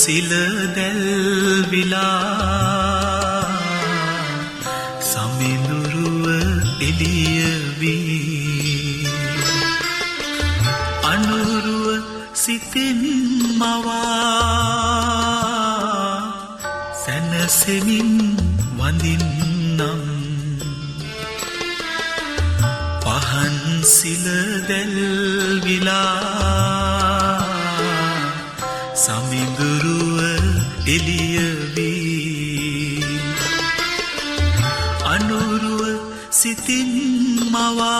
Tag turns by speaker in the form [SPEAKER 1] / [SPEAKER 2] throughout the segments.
[SPEAKER 1] සිල දැල්විලා සමිඳුරුව එළිය වී අනුරුව සිතෙන් මවා සැනසෙමින් වඳින්නම් පහන් සිල දැල්විලා සමිඳුරුව එළිය වී අනුරුව සිතින් මවා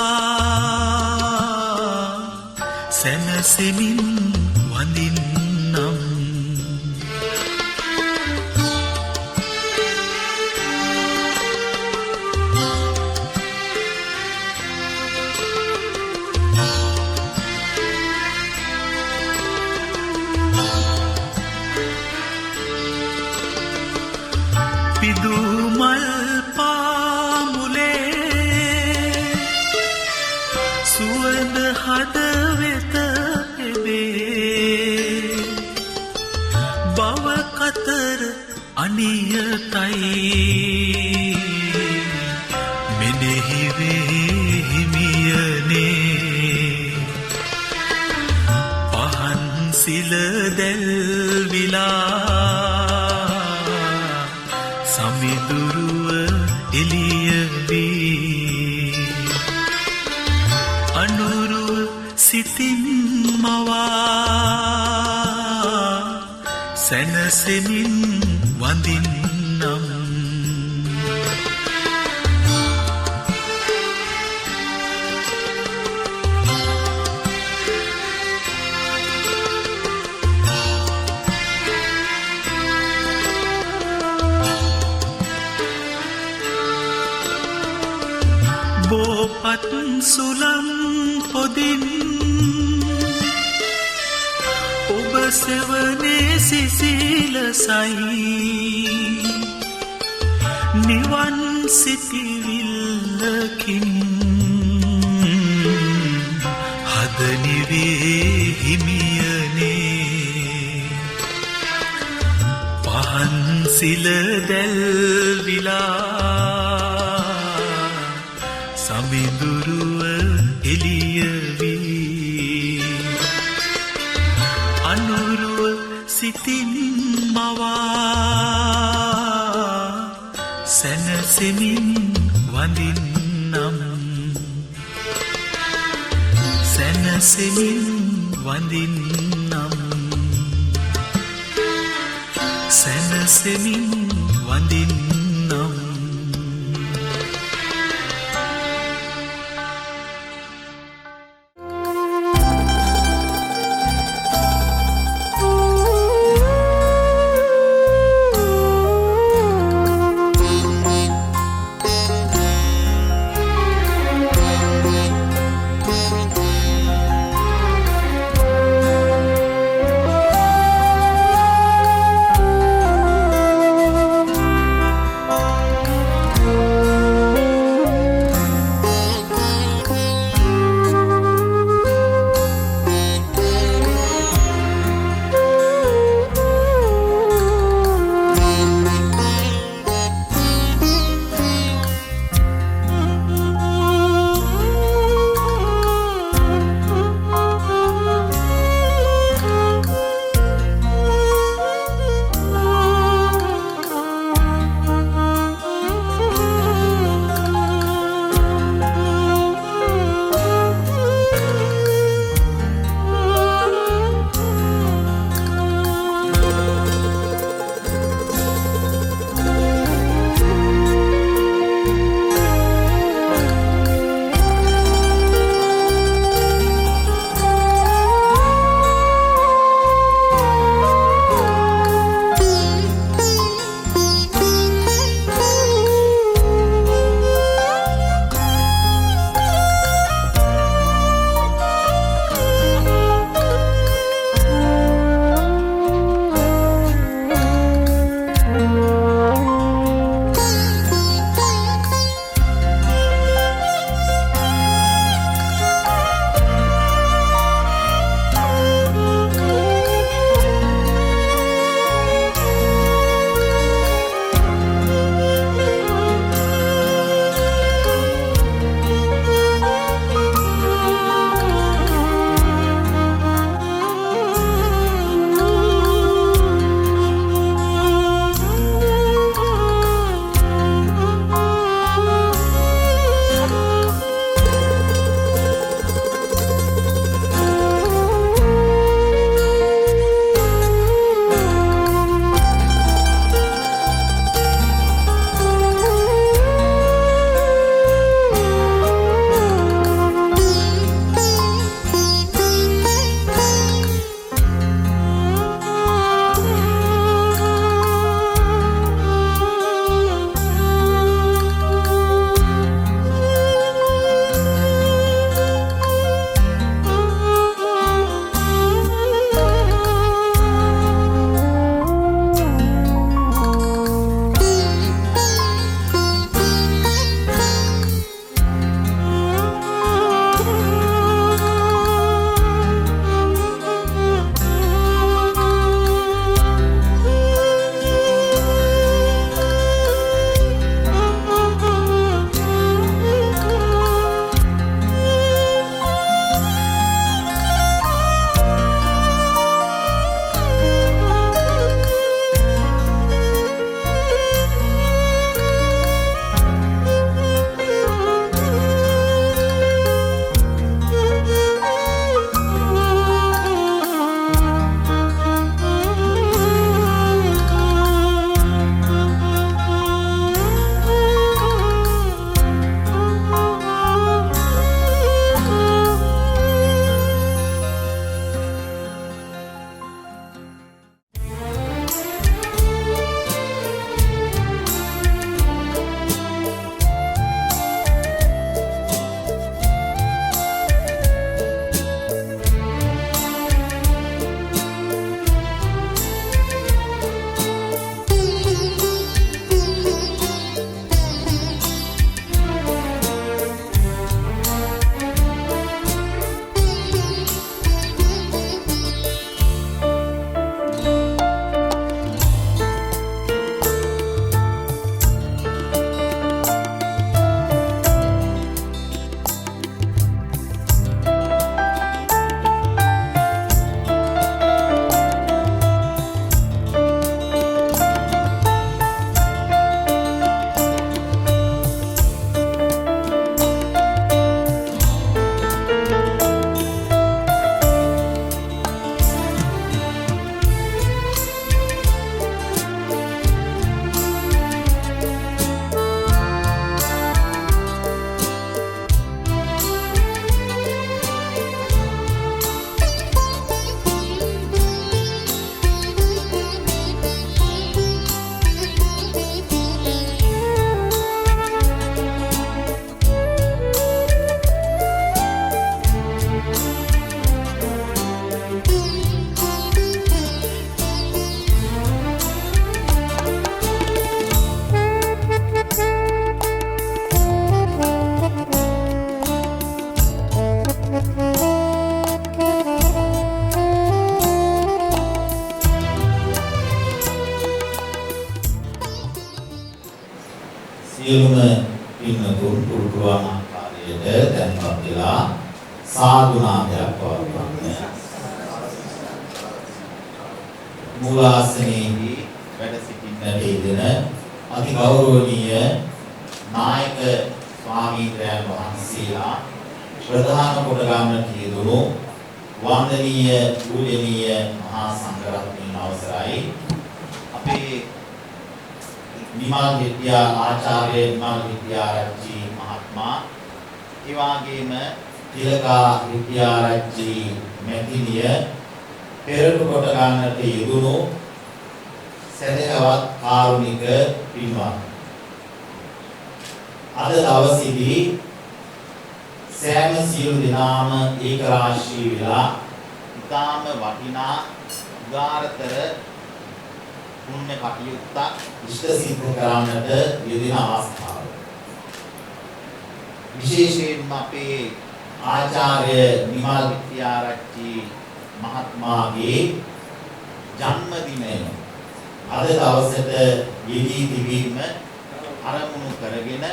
[SPEAKER 1] සැනසෙමින් වඳින්නම් පිදුමල් පාමුලේ සුවඳ හදවෙත එබේ බව කතර අනියතයි මෙනෙහිවේ හිමියනේ පහන් සිල දැල්විලා සමිඳුරුව එළිය වී අනුරුව සිතින් මවා සැනසෙමින් වඳින්නම් බෝපත් සුලම් පොදින් ඔබ සෙවනේ සිසිලසයි නිවන් සිතිවිල්ලකින් හදනිවේ හිමියනේ පහන් සිල දැල්විලා සමිඳුරුව එළිය වී අනුරුව සිතින් මවා සැනසෙමින් වඳින්නම් සැනසෙමින් වඳින්නම් සැනසෙමින් වඳින්නම්
[SPEAKER 2] සියලුම පින්වතුන් පුරුදුවන ආකාරයට දැන්පත් වෙලා සාදුනාදයක් පවත්වන්න. මූලාසනයේදී වැඩ සිටින්නට යෙදෙන අති ගෞරවනීය නායක ස්වාමීන් වහන්සේලා ප්‍රධාන කොට ගන්නට යෙදුණු වන්දනීය පූජනීය මහා සංඝරත්නයන් අවසරයි අපේ නිමල් විද්‍යා ආචාර්ය නිමල් විද්‍යාරච්චි මහත්මයා ඒ වගේම තිලකා විද්‍යාරච්චි මැතිණිය පෙරළු කොට ගන්නට යෙදුණු සදහවත් කාරුණික පින්වත් අද දවසේදී සෑම සියලු දෙනාම ඒක රාශී වෙලා ඉතාම වටිනා උදාරතර පුණ්‍ය කටයුත්තක් ඉෂ්ට සිද්ධ කරන්නට යෙදෙන අවස්ථාව. විශේෂයෙන්ම අපේ ආචාර්ය නිමල් විද්‍යාරච්චි මහත්මයාගේ ජන්මදිනය අද දවසට යෙදී තිබීම අරමුණු කරගෙන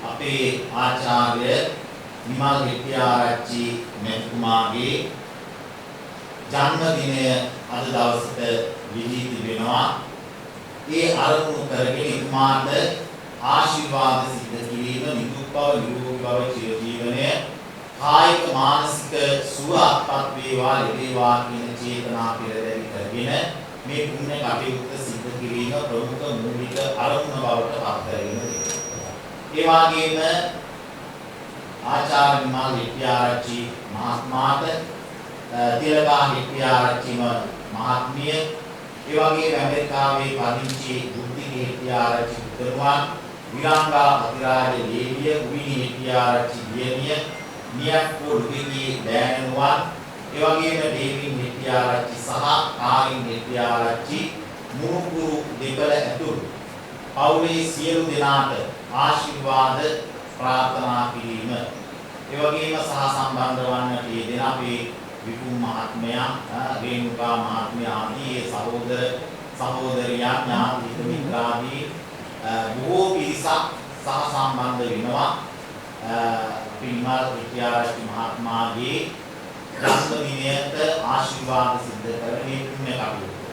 [SPEAKER 2] අපේ ආචාර්ය නිමල් විද්‍යාරච්චි මහත්මයාගේ ජන්මදිනය අද දවසට යෙදී තිබෙනවා. ඒ අරමුණු කරගෙන ඉක්මානට ආශිර්වාද සිද්ධ කිරීම නිදුක් බව නිරෝගී බව චිර ජීවනය කායික මානසික සුව අත්පත් වේවා ලැබේවා කියන චේතනා පෙරදැරි කරගෙන මේ පුණ්‍ය කටයුත්ත සිද්ධ කිරීම ප්‍රමුඛ මූලික අරමුණ බවට පත් කරගෙන තිබෙනවා. ඒ වගේම ආචාර්ය නිමල් විද්‍යාරච්චි මහත්මයාට තිලකා විද්‍යාරච්චි මහත්මිය ඒ වගේම ඇමරිකාවේ පදිංචි බුද්ධික විද්‍යාරච්චි පුතණුවන් විරංගා අතිරාජ දේවිය උවිනි විද්‍යාරච්චි දියණිය නියක්කෝ රුවිගේ දෑනුවන් ඒ වගේම දේවින් විද්‍යාරච්චි සහ කායින් විද්‍යාරච්චි මුණුපුරු දෙපළ ඇතුළු පවුලේ සියලු දෙනාට ආශිර්වාද ප්‍රාර්ථනා කිරීම ඒ වගේම සහ සම්බන්ධ වන්නට යෙදෙන අපේ විපුල් මහත්මයා රේණුකා මහත්මිය ආදී සහෝදර සහෝදරියන් ඥාති මිත්‍රාදී බොහෝ පිරිසක් සහ සම්බන්ධ වෙනවා පින්මල් විද්‍යාරච්චි මහත්මයාගේ ජන්මදිනයට ආශිර්වාද සිද්ධ කරගෙන පුණ්‍ය කටයුතු.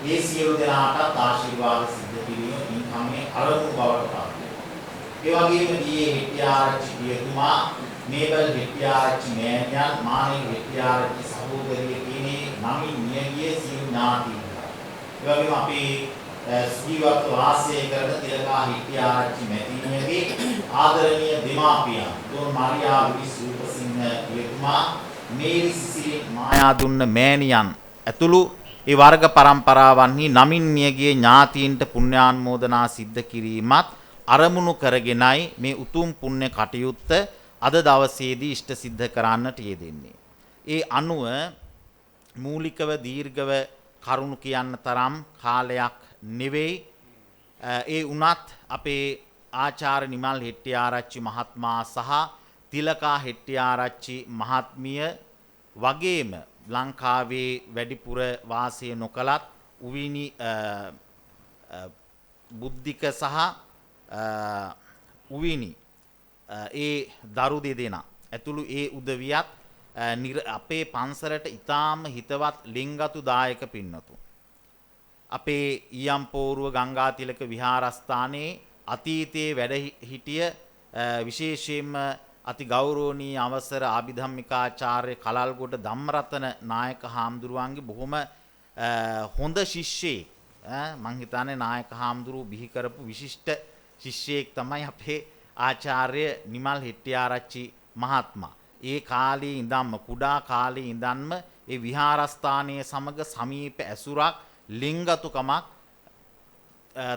[SPEAKER 2] ඒ සියලු දෙනාටත් ආශිර්වාද සිද්ධ කිරීම ඉන්කම්ේ අරමුණු බවට පත් වෙනවා. ඒ වගේම දී විද්‍යාරච්චි පියතුමා මේබල් විද්‍යාරච්චි මෑණියන් මානෙක් විද්‍යාරච්චි සහෝදරිය කියන නමින් මියගිය සියලු ඥාතීන්. ඒ වගේම අපේ ජීවත් වාසය කරන තිලකා විද්‍යාරච්චි මැතිණියගේ ආදරණීය දෙමාපියන් දොන් මාරියා විසූපසිංහ පියතුමා මේරි සිසිලි මායාදුන්න මෑණියන් ඇතුළු ඒ වර්ග පරම්පරාවන්හි නමින් මියගිය ඥාතීන්ට පුණ්‍යානුමෝදනා සිද්ධ කිරීමත් අරමුණු කරගෙනයි මේ උතුම් පුණ්‍ය කටයුත්ත අද දවසේදී ඉෂ්ට සිද්ධ කරන්නට යෙදෙන්නේ. ඒ අනුව මූලිකව දීර්ඝව කරුණු කියන්න තරම් කාලයක් නෙවෙයි. ඒ උනත් අපේ ආචාර්ය නිමල් හෙට්ටිආරච්චි මහත්මයා සහ තිලකා හෙට්ටිආරච්චි මහත්මිය වගේම ලංකාවේ වැඩිපුර වාසය නොකලත් උවිනි බුද්ධික සහ උවිනි ඒ දරු දෙදෙනා ඇතුළු ඒ උදවියත් අපේ පන්සලට ඉතාම හිතවත් ලිංගතු දායක පින්නතුන්. අපේ ඊයම්පෝරුව ගංගාතිලක විහාරස්ථානයේ අතීතයේ වැඩ හිටිය විශේෂයෙන්ම අති ගෞරවනීය අවසර ආභිධම්මිකාචාර්ය කලල්ගොඩ ධම්මරතන නායක හාමුදුරුවන්ගේ බොහොම හොඳ ශිෂ්‍යයෙක්. මං හිතන්නේ නායක හාමුදුරුවෝ බිහි කරපු විශිෂ්ට ශිෂ්‍යයෙක් තමයි අපේ ආචාර්ය නිමල් හෙට්ටිආරච්චි මහත්මයා. ඒ කාලේ ඉඳන්ම කුඩා කාලේ ඉඳන්ම ඒ විහාරස්ථානයේ සමග සමීප ඇසුරක් ලිංගතුකමක්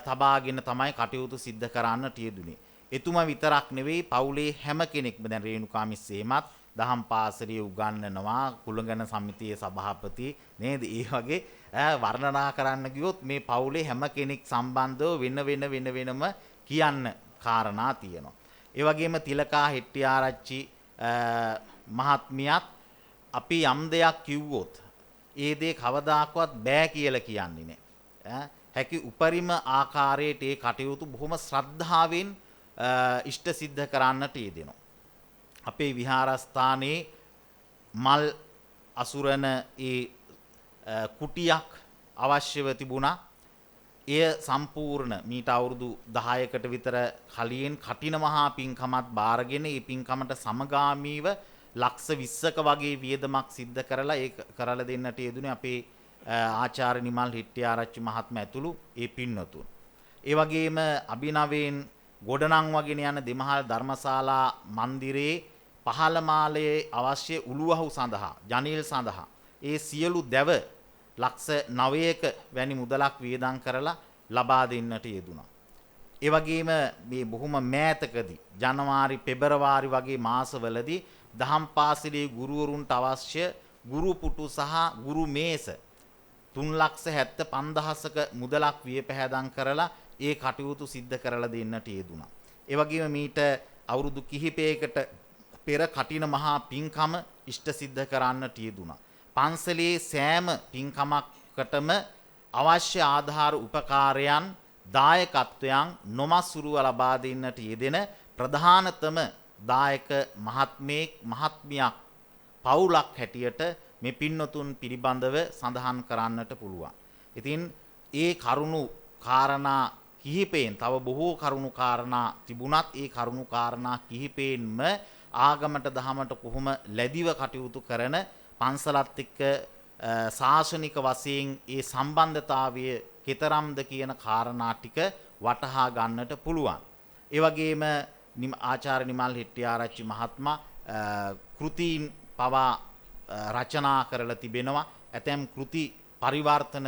[SPEAKER 2] තබාගෙන තමයි කටයුතු සිද්ධ කරන්නට යෙදුනේ. එතුමා විතරක් නෙවෙයි පවුලේ හැම කෙනෙක්ම දැන් රේණුකා මිස් එහෙමත් දහම් පාසලේ උගන්වනවා කුලගණ සමිතියේ සභාපති නේද? ඒ වගේ වර්ණනා කරන්න ගියොත් මේ පවුලේ හැම කෙනෙක් සම්බන්ධව වෙනම කියන්න කාරණා තියෙනවා. ඒ වගේම තිලකා හෙට්ටිආරච්චි මහත්මියත් අපි යම් දෙයක් කිව්වොත් ඒ දේ කවදාකවත් බෑ කියලා කියන්නේ නෑ. හැකි උපරිම ආකාරයට ඒ කටයුතු බොහොම ශ්‍රද්ධාවෙන් ඉෂ්ට සිද්ධ කරන්නට යෙදෙනවා. අපේ විහාරස්ථානයේ මල් අසුරන ඒ කුටියක් අවශ්‍යව තිබුණා. එය සම්පූර්ණ මීට අවුරුදු 10කට විතර කලින් කටින මහා පින්කමත් බාරගෙන ඒ පින්කමට සමගාමීව ලක්ෂ 20ක වගේ වියදමක් සිද්ධ කරලා ඒක කරලා දෙන්නට යෙදුනේ අපේ ආචාර්ය නිමල් හිට්ටිආරච්චි මහත්මයා ඇතුළු ඒ පින්වතුන්. ඒ වගේම අභිනවයෙන් ගොඩනංවගෙන යන දෙමහල් ධර්මශාලා මන්දිරයේ පහළ මාලයේ අවශ්‍ය උළුවහු සඳහා ජනේල් සඳහා ඒ සියලු දැව ලක්ෂ 9ක වැනි මුදලක් වියදම් කරලා ලබා දෙන්නට යෙදුණා. ඒ වගේම මේ බොහොම මෑතකදී ජනවාරි පෙබරවාරි වගේ මාසවලදී දහම් පාසලේ ගුරුවරුන්ට අවශ්‍ය ගුරු පුටු සහ ගුරු මේස 3,75,000ක මුදලක් වියපැහැදම් කරලා ඒ කටයුතු සිද්ධ කරලා දෙන්නට යෙදුණා. ඒ වගේම මීට අවුරුදු කිහිපයකට පෙර කටින මහා පින්කම ඉෂ්ට සිද්ධ කරන්නට යෙදුණා. පන්සලේ සෑම පින්කමකටම අවශ්‍ය ආධාර උපකාරයන් දායකත්වයන් නොමසුරුව ලබා දෙන්නට යෙදෙන ප්‍රධානතම දායක මහත්මියක් පවුලක් හැටියට මේ පින්නතුන් පිළිබඳව සඳහන් කරන්නට පුළුවන්. ඉතින් ඒ කරුණු කාරණා කිහිපයෙන් තව බොහෝ කරුණු කාරණා තිබුණත් ඒ කරුණු කාරණා කිහිපයෙන්ම ආගමට දහමට කොහොම ලැබිව කටයුතු කරන පන්සලත් එක්ක ශාසනික වශයෙන් ඒ සම්බන්ධතාවය කෙතරම්ද කියන කාරණා ටික වටහා ගන්නට පුළුවන්. ඒ වගේම ආචාර්ය නිමල් හිට්ටිආරච්චි මහත්මයා කෘතීන් පවා රචනා කරලා තිබෙනවා. ඇතැම් කෘති පරිවර්තන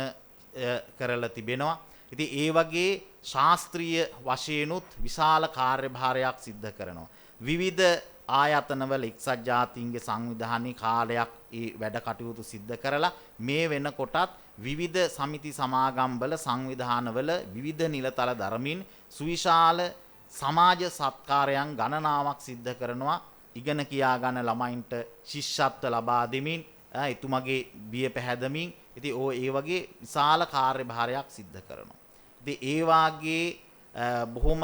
[SPEAKER 2] කරලා තිබෙනවා. ඉතින් ඒ වගේ ශාස්ත්‍රීය වශයෙන්ුත් විශාල කාර්යභාරයක් සිද්ධ කරනවා. විවිධ ආයතනවල එක්සත් ජාතීන්ගේ සංවිධානයේ කාලයක් ඒ වැඩ කටයුතු සිද්ධ කරලා මේ වෙනකොටත් විවිධ සමිති සමාගම්වල සංවිධානවල විවිධ නිලතල ධර්මින් සුවිශාල සමාජ සත්කාරයන් ගණනාවක් සිද්ධ කරනවා. ඉගෙන කියා ගන්න ළමයින්ට ශිෂ්‍යත්ව ලබා දෙමින් එතුමගේ බිය පැහැදමින් ඉතින් ඒ වගේ විශාල කාර්යභාරයක් සිද්ධ කරනවා. ඉතින් ඒ වාගේ බොහොම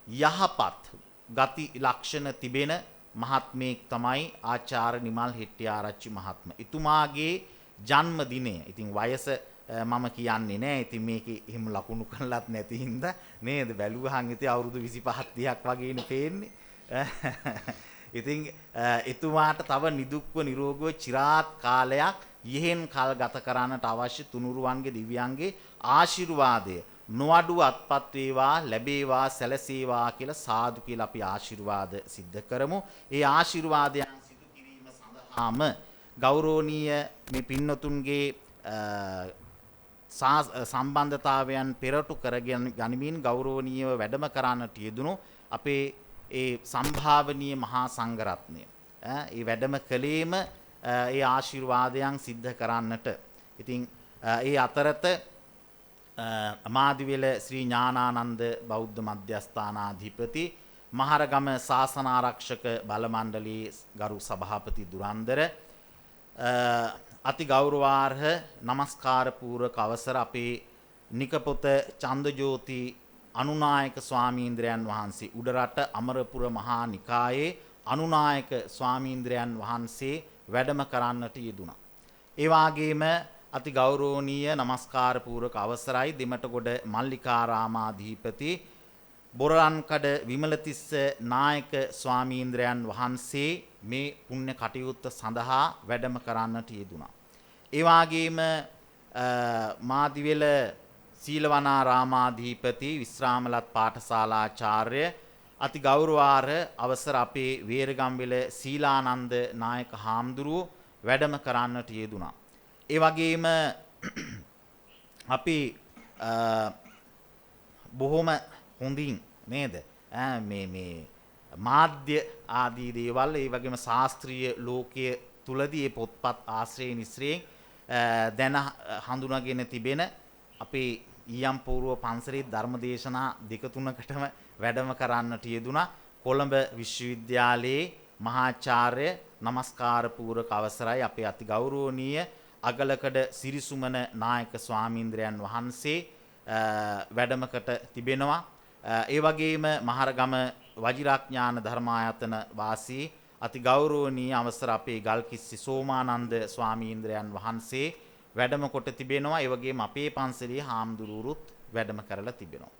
[SPEAKER 2] යහපත් ගති ලක්ෂණ තිබෙන මහත්මයෙක් තමයි ආචාර්ය නිමල් හිට්ටිආරච්චි මහත්මයා. එතුමාගේ ජන්මදිනය. ඉතින් වයස මම කියන්නේ නෑ. ඉතින් මේකේ එහෙම ලකුණු කරලත් නැති හින්දා නේද? බැලුවහන් ඉතින් අවුරුදු 25 30ක් වගේනේ පේන්නේ. ඉතින් එතුමාට තව නිදුක්ව නිරෝගීව চিරාත් කාලයක් යෙහෙන් කල් ගත කරන්නට අවශ්‍ය තුනුරුවන්ගේ දිව්‍යයන්ගේ ආශිර්වාදය නොඅඩුව අත්පත් වේවා ලැබේවා සැලසේවා කියලා සාදු කියලා අපි ආශිර්වාද සිද්ධ කරමු. ඒ ආශිර්වාදයන් සිදු කිරීම සඳහාම ගෞරවනීය මේ පින්නතුන්ගේ සම්බන්ධතාවයන් පෙරටු කරගෙන ගනිමින් ගෞරවනීයව වැඩම කරන්නට යෙදුණු අපේ ඒ සම්භාවනීය මහා සංඝරත්නය ඒ වැඩම කලේම ඒ ආශිර්වාදයන් සිද්ධ කරන්නට. ඉතින් ඒ අතරත අමාදිවෙල ශ්‍රී ඥානානන්ද බෞද්ධ මධ්‍යස්ථානාධිපති මහරගම ශාසනාරක්ෂක බල මණ්ඩලයේ ගරු සභාපති දුරන්දර අති ගෞරවාර්හ නමස්කාර පූර්වක අවසර අපේ නිකපොත චන්දජෝති අනුනායක ස්වාමීන්ද්‍රයන් වහන්සේ උඩරට අමරපුර මහා නිකායේ අනුනායක ස්වාමීන්ද්‍රයන් වහන්සේ වැඩම කරන්නට යෙදුණා. ඒ වාගේම අති ගෞරවනීය නමස්කාර පූර්වක අවසරයි දෙමටගොඩ මල්ලිකාරාමාධිපති බොරලන්කඩ විමලතිස්ස නායක ස්වාමීන්ද්‍රයන් වහන්සේ මේ පුණ්‍ය කටයුත්ත සඳහා වැඩම කරන්නට යෙදුණා. ඒ වාගේම මාදිවෙල සීලවනාරාමාධිපති විශ්‍රාමලත් පාඨශාලාචාර්ය අති ගෞරවාර්හ අවසර අපේ වේරගම්වෙල සීලානන්ද නායක හාමුදුරුවෝ වැඩම කරන්නට යෙදුණා. ඒ වගේම අපි බොහොම හොඳින් නේද මේ මාධ්‍ය ආදී දේවල් ඒ වගේම ශාස්ත්‍රීය ලෝකයේ තුලදී මේ පොත්පත් ආශ්‍රයෙන් ඉස්රයෙන් දැන හඳුනාගෙන තිබෙන අපේ ඊයම් පූර්ව පන්සලේ ධර්මදේශනා දෙක තුනකටම වැඩම කරන්නට යෙදුණා. කොළඹ විශ්වවිද්‍යාලයේ මහාචාර්ය නමස්කාර පූර්වක අවසරයි අපේ අති ගෞරවනීය අගලකඩ සිරිසුමන නායක ස්වාමීන්ද්‍රයන් වහන්සේ වැඩමකට තිබෙනවා. ඒ වගේම මහරගම වජිරාඥාන ධර්මායතන වාසී අති ගෞරවනීය අවසර අපේ ගල්කිස්සි සෝමානන්ද ස්වාමීන්ද්‍රයන් වහන්සේ වැඩම කොට තිබෙනවා. ඒ වගේම අපේ පන්සලේ හාමුදුරුවරුත් වැඩම කරලා තිබෙනවා.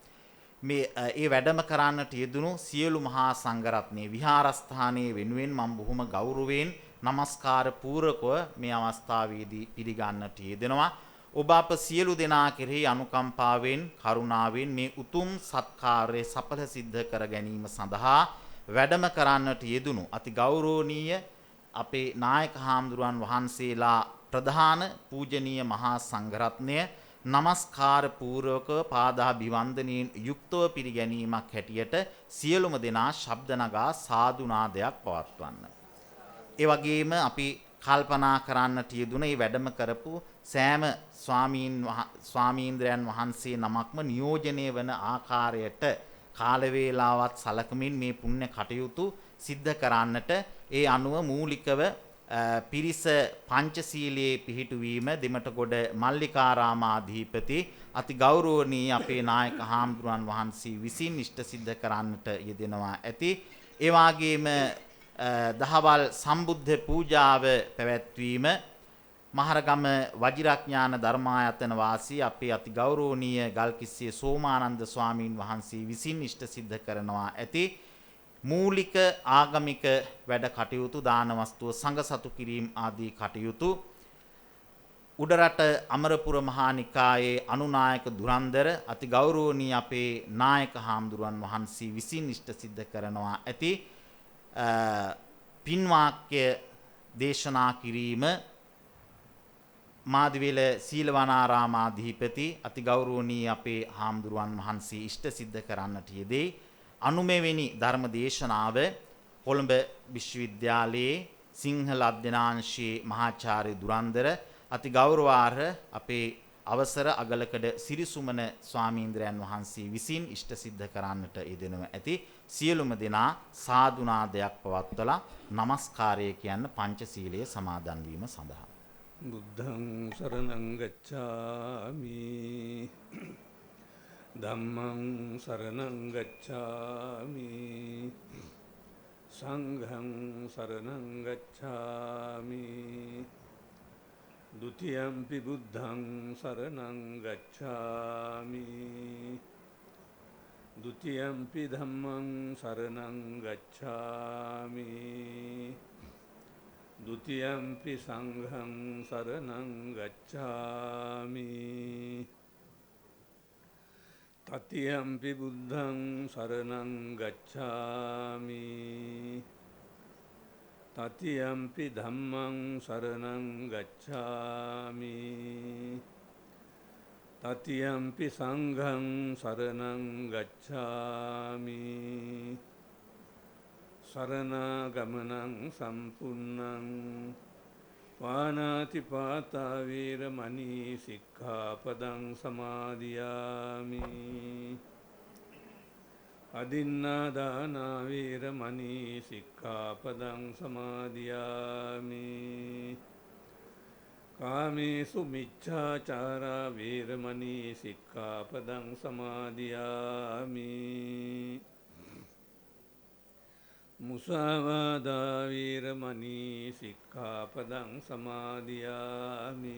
[SPEAKER 2] මේ ඒ වැඩම කරන්නට යෙදුණු සියලු මහා සංඝරත්නයේ විහාරස්ථානයේ වෙනුවෙන් මම බොහොම ගෞරවයෙන් নমස්කාර පූර්වකව මේ අවස්ථාවේදී පිළිගන්නට යෙදෙනවා. ඔබ අප සියලු දෙනා කෙරෙහි අනුකම්පාවෙන් කරුණාවෙන් මේ උතුම් සත්කාරය සඵල සිද්ධ කර ගැනීම සඳහා වැඩම කරන්නට යෙදුණු අති ගෞරවනීය අපේ නායක හාමුදුරුවන් වහන්සේලා ප්‍රධාන පූජනීය මහා සංඝරත්නය নমස්කාර පූර්වක පාදාභිවන්දනයෙන් යුක්තව පිළිගැනීමක් හැටියට සියලුම දෙනා ශබ්ද නගා සාදු නාදයක් පවත්වන්න. ඒ වගේම අපි කල්පනා කරන්නට යෙදුන මේ වැඩම කරපු සෑම ස්වාමීන්ද්‍රයන් වහන්සේ නමක්ම නියෝජනය වන ආකාරයට කාල වේලාවත් සලකමින් මේ පුණ්‍ය කටයුතු සිද්ධ කරන්නට ඒ අනුව මූලිකව පිරිස පංචශීලයේ පිහිටුවීම දෙමටගොඩ මල්ලිකාරාමාධිපති අති ගෞරවනීය අපේ නායක හාමුදුරුවන් වහන්සේ විසින් ඉෂ්ට සිද්ධ කරන්නට යෙදෙනවා ඇති. ඒ වගේම දහවල් සම්බුද්ධ පූජාව පැවැත්වීම මහරගම වජිරාඥාන ධර්මායතන වාසී අපේ අති ගෞරවනීය ගල්කිස්සිය සෝමානන්ද ස්වාමීන් වහන්සේ විසින් ඉෂ්ට සිද්ධ කරනවා ඇති. මූලික ආගමික වැඩ කටයුතු දාන වස්තුව සංඝ සතු කිරීම ආදී කටයුතු උඩරට අමරපුර මහා නිකායේ අනුනායක දුරන්දර අති ගෞරවනීය අපේ නායක හාමුදුරුවන් වහන්සේ විසින් ඉෂ්ට සිද්ධ කරනවා ඇති. පින්වාක්‍ය දේශනා කිරීම මාදිවේල සීලවනාරාමාධිපති අති ගෞරවනීය අපේ හාමුදුරුවන් වහන්සේ ඉෂ්ට සිද්ධ කරන්නට යෙදේ. 90 වෙනි ධර්ම දේශනාව කොළඹ විශ්වවිද්‍යාලයේ සිංහල අධ්‍යනාංශයේ මහාචාර්ය දුරන්දර අති ගෞරවාර්හ අපේ අවසර අගලකඩ සිරිසුමන ස්වාමීන්ද්‍රයන් වහන්සේ විසින් ඉෂ්ට සිද්ධ කරන්නට යෙදෙනව ඇති. සියලුම දෙනා සාදුනාදයක් පවත්වලා নমස්කාරය කියන්න පංචශීලයේ සමාදන් වීම සඳහා.
[SPEAKER 3] බුද්ධං සරණං ගච්ඡාමි ධම්මං සරණං ගච්ඡාමි සංඝං සරණං ගච්ඡාමි ဒ ුතියම්පි බුද්ධං සරණං ගච්ඡාමි ဒ ුතියම්පි ධම්මං සරණං ගච්ඡාමි ဒ ුතියම්පි සංඝං සරණං ගච්ඡාමි තතියම්පි බුද්ධං සරණං ගච්ඡාමි තතියම්පි ධම්මං සරණං ගච්ඡාමි තතියම්පි සංඝං සරණං ගච්ඡාමි සරණාගමනං සම්පුන්නං පානාති පාතා වේරමණී සික්ඛාපදං සමාදියාමි අදින්නා දාන වේරමණී සික්ඛාපදං සමාදියාමි කාමේසු මිච්ඡාචාරා වේරමණී සික්ඛාපදං සමාදියාමි මුසාවාදා වේරමණී සික්ඛාපදං සමාදියාමි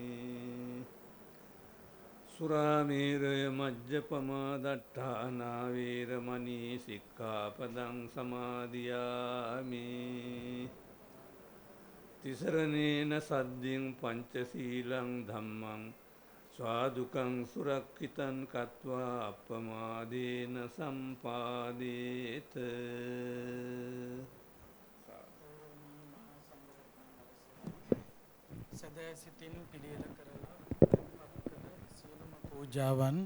[SPEAKER 3] සුරාමේරය මජ්ජපමා දට්ඨානා වේරමණී සික්ඛාපදං සමාදියාමි තිසරණේන සද්ධින් පංචශීලං ධම්මං ස්වාදුකං සුරක්ඛිතං කତ୍වා අප්පමාදේන සම්පාදේත
[SPEAKER 4] සදසිතින් පිළියෙල කරලා සියලුම පූජාවන්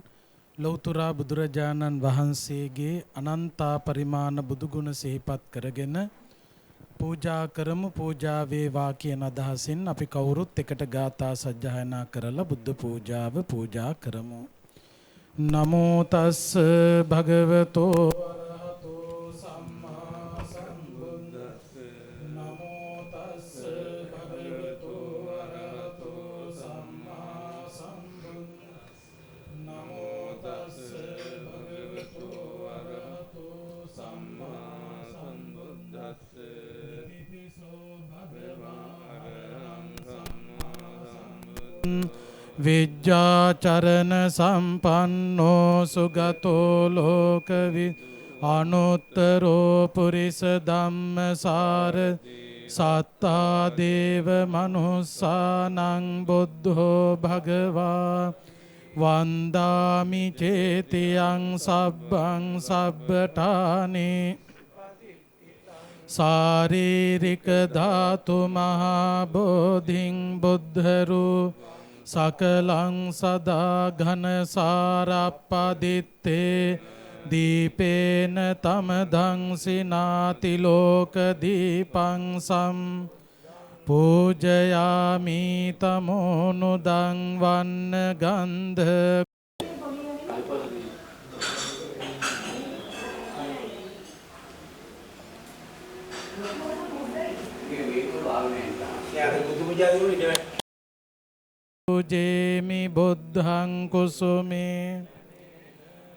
[SPEAKER 4] ලෞතුරා බුදුරජාණන් වහන්සේගේ අනන්තා පරිමාණ බුදුගුණ සිහිපත් කරගෙන පූජා කරමු. පූජා වේවා කියන අදහසින් අපි කවුරුත් එකට ගාථා සජ්ජායනා කරලා බුද්ධ පූජාව පූජා කරමු. නමෝ තස්ස භගවතෝ අරහතෝ සම්මා සම්බුද්දස්ස නමෝ තස්ස භගවතෝ අරහතෝ සම්මා සම්බුද්දස්ස නමෝ විජ්ජාචරණ සම්පන්නෝ සුගතෝ ලෝකවි අනුත්තරෝ පුරිස ධම්මසාර සත්තා දේව මනුස්සානං බුද්ධෝ භගවා වන්දාමි චේතියං සබ්බං සබ්බඨානේ සාරීරික ධාතු මහා බෝධින් බුද්ධරු සකලං සදා ඝන සාරප්පදිත්තේ දීපේන තමදං සිනාති ලෝක දීපං සම් පූජයාමි තමෝනුදං වන්න ගන්ධ පූජේමි බුද්ධං කුසුමේ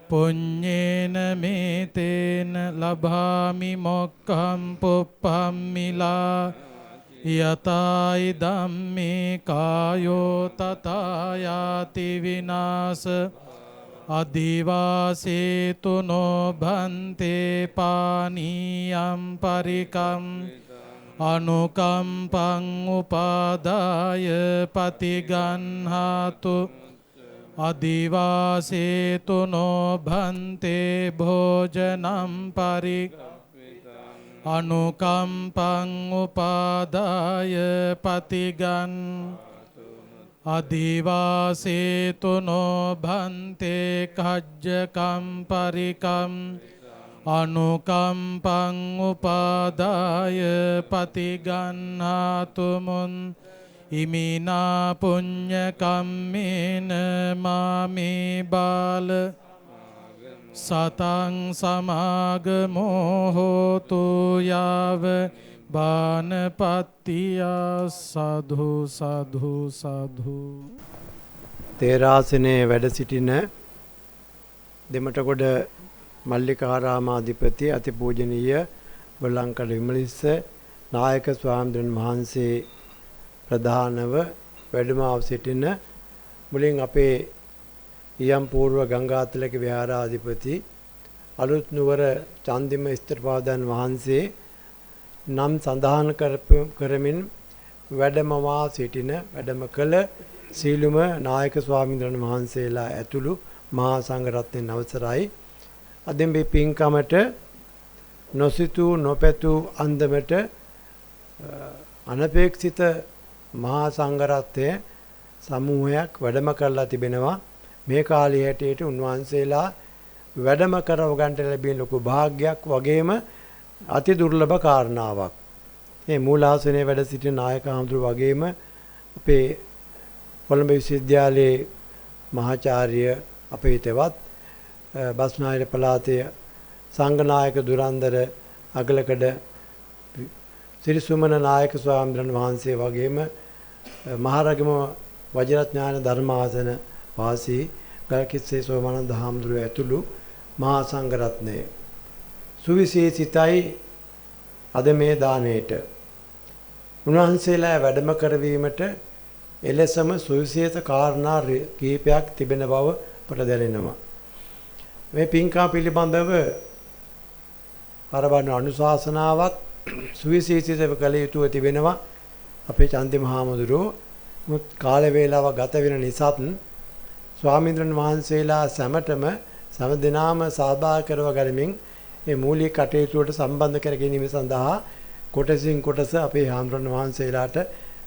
[SPEAKER 4] පුඤ්ඤේන මේතේන ලභාමි මොක්ඛම් පුප්පම්මිලා යතයි ධම්මේ කායෝ තථා යාති විනාශ අදිවාසේතු නෝ භන්තේ පානීයම් පරිකම් අනුකම්පං උපාදාය පතිගන්හාතු අදිවාසේතු නෝ භන්තේ භෝජනම් අනුකම්පං උපාදාය පතිගන් අදිවාසේතු නෝ භන්තේ කජ්ජකම් පරිකම් අනුකම්පං උපාදාය පතිගන්හාතු මුන් ඉමිනා පුඤ්ඤ කම්මේන මාමේ බාල සතං සමාගමෝ හෝතු යාව බානපත්තියා සාධු සාධු සාධු.
[SPEAKER 5] තේරාසනයේ වැඩ සිටින දෙමටගොඩ මල්ලිකාරාමාධිපති අතිපූජනීය බොල්ලන්කඩ විමලිස්ස නායක ස්වාමීන් වහන්සේ ප්‍රධානව වැඩම සිටින මුලින් අපේ ඊයම් పూర్ව ගංගාතිලක විහාරාධිපති අලුත් නුවර චන්දිම ස්ථිරපාදයන් වහන්සේ නම් සඳහන් කරමින් වැඩමවා සිටින වැඩම කළ සීලුම නායක ස්වාමීන් වහන්සේලා ඇතුළු මහා සංඝරත්නයන් අවසරයි. අද මේ පින්කමට නොසිතූ නොපැතූ අන්දමට අනපේක්ෂිත මහා සංඝරත්නය සමූහයක් වැඩම කරලා තිබෙනවා. මේ කාලයේ හැටියට උන්වහන්සේලා වැඩම කරව ගන්නට ලැබෙන ලොකු වාග්යක් වගේම අති දුර්ලභ කාරණාවක්. මේ මූලාසනයේ වැඩ සිටින නායක හඳුරු වගේම අපේ කොළඹ විශ්වවිද්‍යාලයේ මහාචාර්ය අපේ තෙවත් බස්නාහිර පළාතේ සංඝනායක දුරන්දර අගලකඩ සිරිසුමන නායක ස්වාමීන් වහන්සේ වගේම මහරගම වජිරඥාන ධර්මාසන වාසී ගල්කිස්සේ සෝමානන්ද හාමුදුරුවෝ ඇතුළු මහා සංඝරත්නය සුවිශේෂිතයි. අද මේ දාණයට උන්වහන්සේලා වැඩම කරවීමට එලෙසම සුවිශේෂ කාරණා කීපයක් තිබෙන බව අපට දැනෙනවා. මේ පින්කම් පිළිබඳව අරබන අනුශාසනාවක් සුවිශේෂීව කළ යුතුව තිබෙනවා. අපේ චන්දි මහාමුදුරුවෝ මුත් කාල වේලාව ගත වෙන නිසාත් ස්වාමීන් වහන්සේලා සැමටම සමදිනාම සහභාගී කරව ගනිමින් මේ මූලික කටයුතු වලට සම්බන්ධ කර ගැනීම සඳහා කොටසින් කොටස අපේ හාමුදුරන් වහන්සේලාට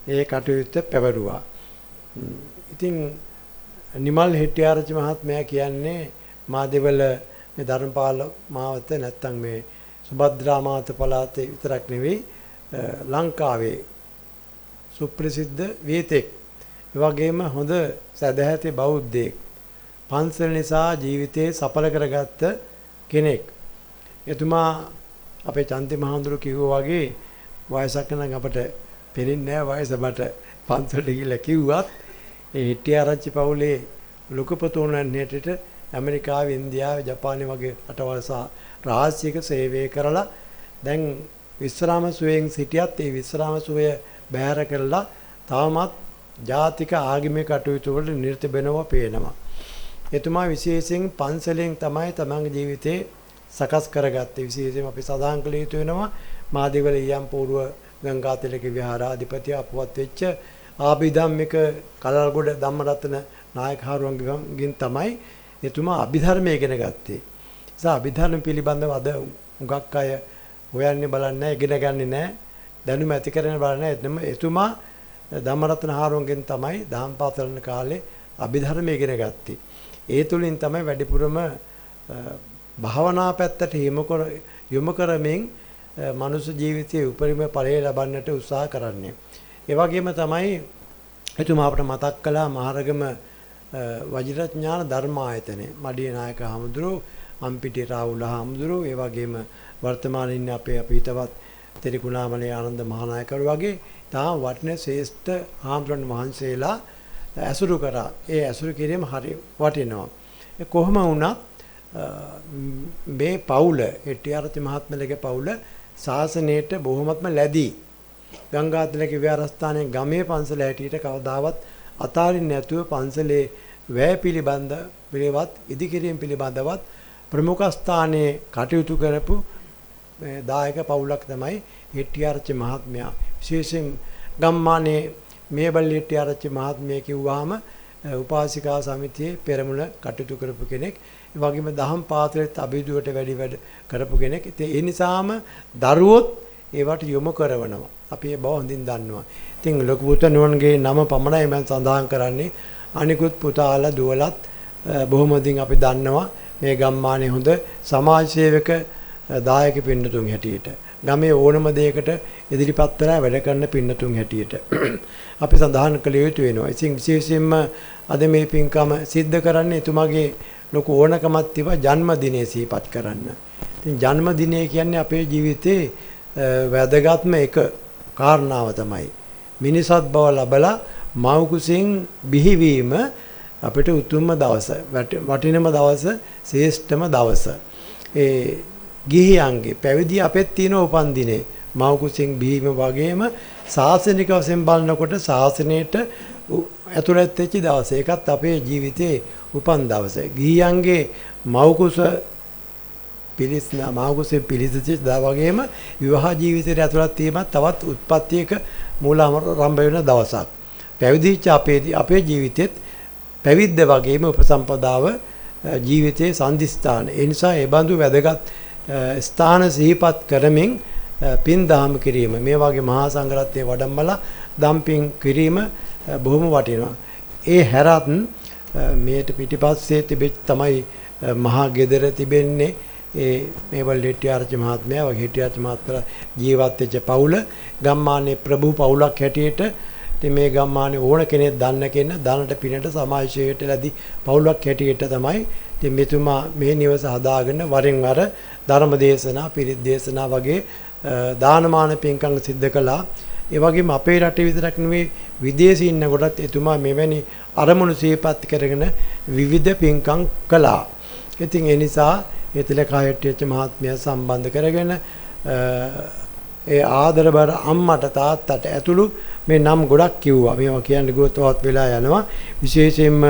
[SPEAKER 5] ඒ කටයුත්ත පැවරුවා. ඉතින් නිමල් හෙට්ටිආරච්චි මහත්මයා කියන්නේ මාදෙවල මේ ධර්මපාල මාවත නැත්තම් මේ සුභද්‍රා මාත පළාතේ විතරක් නෙවෙයි ලංකාවේ සුප්‍රසිද්ධ වේතෙක්. ඒ වගේම හොඳ සදැහැති බෞද්ධයෙක්. පන්සල් නිසා ජීවිතේ සඵල කරගත්ත කෙනෙක්. එතුමා අපේ චන්ති මහඳුරු කිව්වා වගේ වයසක් නම් අපට පෙනෙන්නේ නැහැ වයස මට පන්සලට ගිහිල්ලා කිව්වත් ඒ හෙට්ටිආරච්චි පවුලේ ලොකු පුතුණන් හැටියට ඇමරිකාවේ ඉන්දියාවේ ජපානයේ වගේ රටවල් සහ රාජ්‍යයක සේවය කරලා දැන් විශ්‍රාම සුවයෙන් සිටියත් ඒ විශ්‍රාම සුවය බැහැර කරලා තවමත් ජාතික ආගමික කටයුතු වල නිරත වෙනවා පේනවා. එතුමා විශේෂයෙන් පන්සලෙන් තමයි තමන්ගේ ජීවිතේ සකස් කරගත්තේ. විශේෂයෙන් අපි සදාන් කළ යුතු වෙනවා මාදිගල ඊයම් පූර්ව ගංගාතිලක විහාරාධිපති අපවත් වෙච්ච ආභිධම්මික කලල්ගොඩ ධම්මරත්න නායක හාරුවන්ගෙන් තමයි එතුමා අභිධර්මය ඉගෙන ගත්තේ. නිසා අභිධර්ම පිළිබඳව අද උගක් අය හොයන්නේ බලන්නේ ඉගෙන ගන්නේ නැහැ. දැනුම ඇති කරගෙන බලන්නේ එතුමා ධම්මරත්න හාරුවන්ගෙන් තමයි දහම් පාසලන කාලේ අභිධර්ම ඉගෙන ගත්තේ. ඒ තුලින් තමයි වැඩිපුරම භාවනා පැත්තට යොමු කරමින් මනුෂ්‍ය ජීවිතයේ උපරිම ඵලය ලබන්නට උත්සාහ කරන්නේ. ඒ වගේම තමයි එතුමා අපට මතක් කළා මහරගම වජිරඥාන ධර්මායතනය මඩිය නායක හමුදුරුවෝ අම්පිටිය රාහුල හමුදුරුවෝ ඒ වගේම වර්තමානයේ ඉන්න අපේ හිතවත් තෙරිකුණාමලේ ආනන්ද මහානායකවරු වගේ තාම වටින ශ්‍රේෂ්ඨ හාමුදුරන් වහන්සේලා ඇසුරු කරා. ඒ ඇසුරු කිරීම හරි වටිනවා. කොහොම වුණත් මේ පවුල හෙට්ටිආරච්චි මහත්මයාගේ පවුල ශාසනයට බොහොමත්ම ලැබී ගංගාතිලක විහාරස්ථානයේ ගමේ පන්සල හැටියට කවදාවත් අතාරින්න නැතුව පන්සලේ වැය පිළිබඳවත් ඉදිකිරීම පිළිබඳවත් ප්‍රමුඛ ස්ථානයේ කටයුතු කරපු දායක පවුලක් තමයි හෙට්ටිආරච්චි මහත්මයා. විශේෂයෙන් ගම්මානේ මේබල් හෙට්ටිආරච්චි මහත්මිය කිව්වහම උපාසිකා සමිතියේ පෙරමුණ කටයුතු කරපු කෙනෙක්. ඒ වගේම දහම් පාසලෙත් අභිධුවට වැඩ කරපු කෙනෙක්. ඒ නිසාම දරුවොත් ඒවට යොමු කරනවා. අපි ඒ බව හොඳින් දන්නවා. ඉතින් ලොකු පුතණුවන්ගේ නම පමණයි මම සඳහන් කරන්නේ. අනිකුත් පුතාලා දුවලත් බොහොම දින් අපි දන්නවා මේ ගම්මානේ හොඳ සමාජ සේවක දායක පින්නතුන් හැටියට. ගමේ ඕනම දෙයකට ඉදිරිපත් වෙලා වැඩ කරන පින්නතුන් හැටියට අපි සඳහන් කළ යුතු වෙනවා. ඉතින් විශේෂයෙන්ම අද මේ පින්කම සිද්ධ කරන්නේ එතුමාගේ ලොකු ඕනකමක් තිබා ජන්මදිනය සිහිපත් කරන්න. ඉතින් ජන්මදිනය කියන්නේ අපේ ජීවිතේ වැදගත්ම එක කාරණාව තමයි. මිනිසත් බව ලබලා මව් කුසෙන් බිහිවීම අපිට උතුම්ම දවස, වටිනම දවස, ශ්‍රේෂ්ඨම දවස. ඒ ගිහියන්ගේ පැවිදි අපෙත් තියෙන උපන් දිනේ මව් කුසෙන් බිහිවීම වගේම ශාසනික වශයෙන් බලනකොට ශාසනයට ඇතුළත් වෙච්ච දවස. ඒකත් අපේ ජීවිතේ උපන් දවස. ගිහියන්ගේ මව් කුස පිළිසිච්ච දා වගේම විවාහ ජීවිතයට ඇතුළත් වීම තවත් උත්පත්තියක මූලාරම්භ වෙන දවසක්. පැවිදිච්ච අපේ ජීවිතෙත් පැවිද්ද වගේම උපසම්පදාව ජීවිතයේ සම්දිස්ථාන. ඒ නිසා ඒ බඳු වැදගත් ස්ථාන සිහිපත් කරමින් පින් දහම් කිරීම මේ වගේ මහා සංඝරත්නයේ වඩම්මලා දම් පින් කිරීම බොහොම වටිනවා. ඒ හැරත් මේට පිටිපස්සේ තිබෙච්ච තමයි මහා ගෙදර තිබෙන්නේ ඒ මේවල් හෙට්ටිආරච්චි මහත්මයා වගේ හෙට්ටිආරච්චි මහත්මයා ජීවත් වෙච්ච පවුල ගම්මානේ ප්‍රභූ පවුලක් හැටියට ඉතින් මේ ගම්මානේ ඕන කෙනෙක් දන්න කෙනා දානට පිනට සමාජයට ලැබි පවුලක් හැටියට තමයි ඉතින් මෙතුමා මේ නිවස හදාගෙන වරින් වර ධර්ම දේශනා පිරිත් දේශනා වගේ දානමාන පින්කම් සිද්ධ කළා. ඒ වගේම අපේ රටේ විතරක් නෙවෙයි විදේශී ඉන්න කොටත් එතුමා මෙවැනි අරමුණු සිහිපත් කරගෙන විවිධ පින්කම් කළා. ඉතින් ඒ නිසා ඒ තිලකා හෙට්ටිආරච්චි මහත්මයා සම්බන්ධ කරගෙන ඒ ආදරබර අම්මට තාත්තට ඇතුළු මේ නම් ගොඩක් කිව්වා. මේවා කියන්නේ ගොතවත් වෙලා යනවා. විශේෂයෙන්ම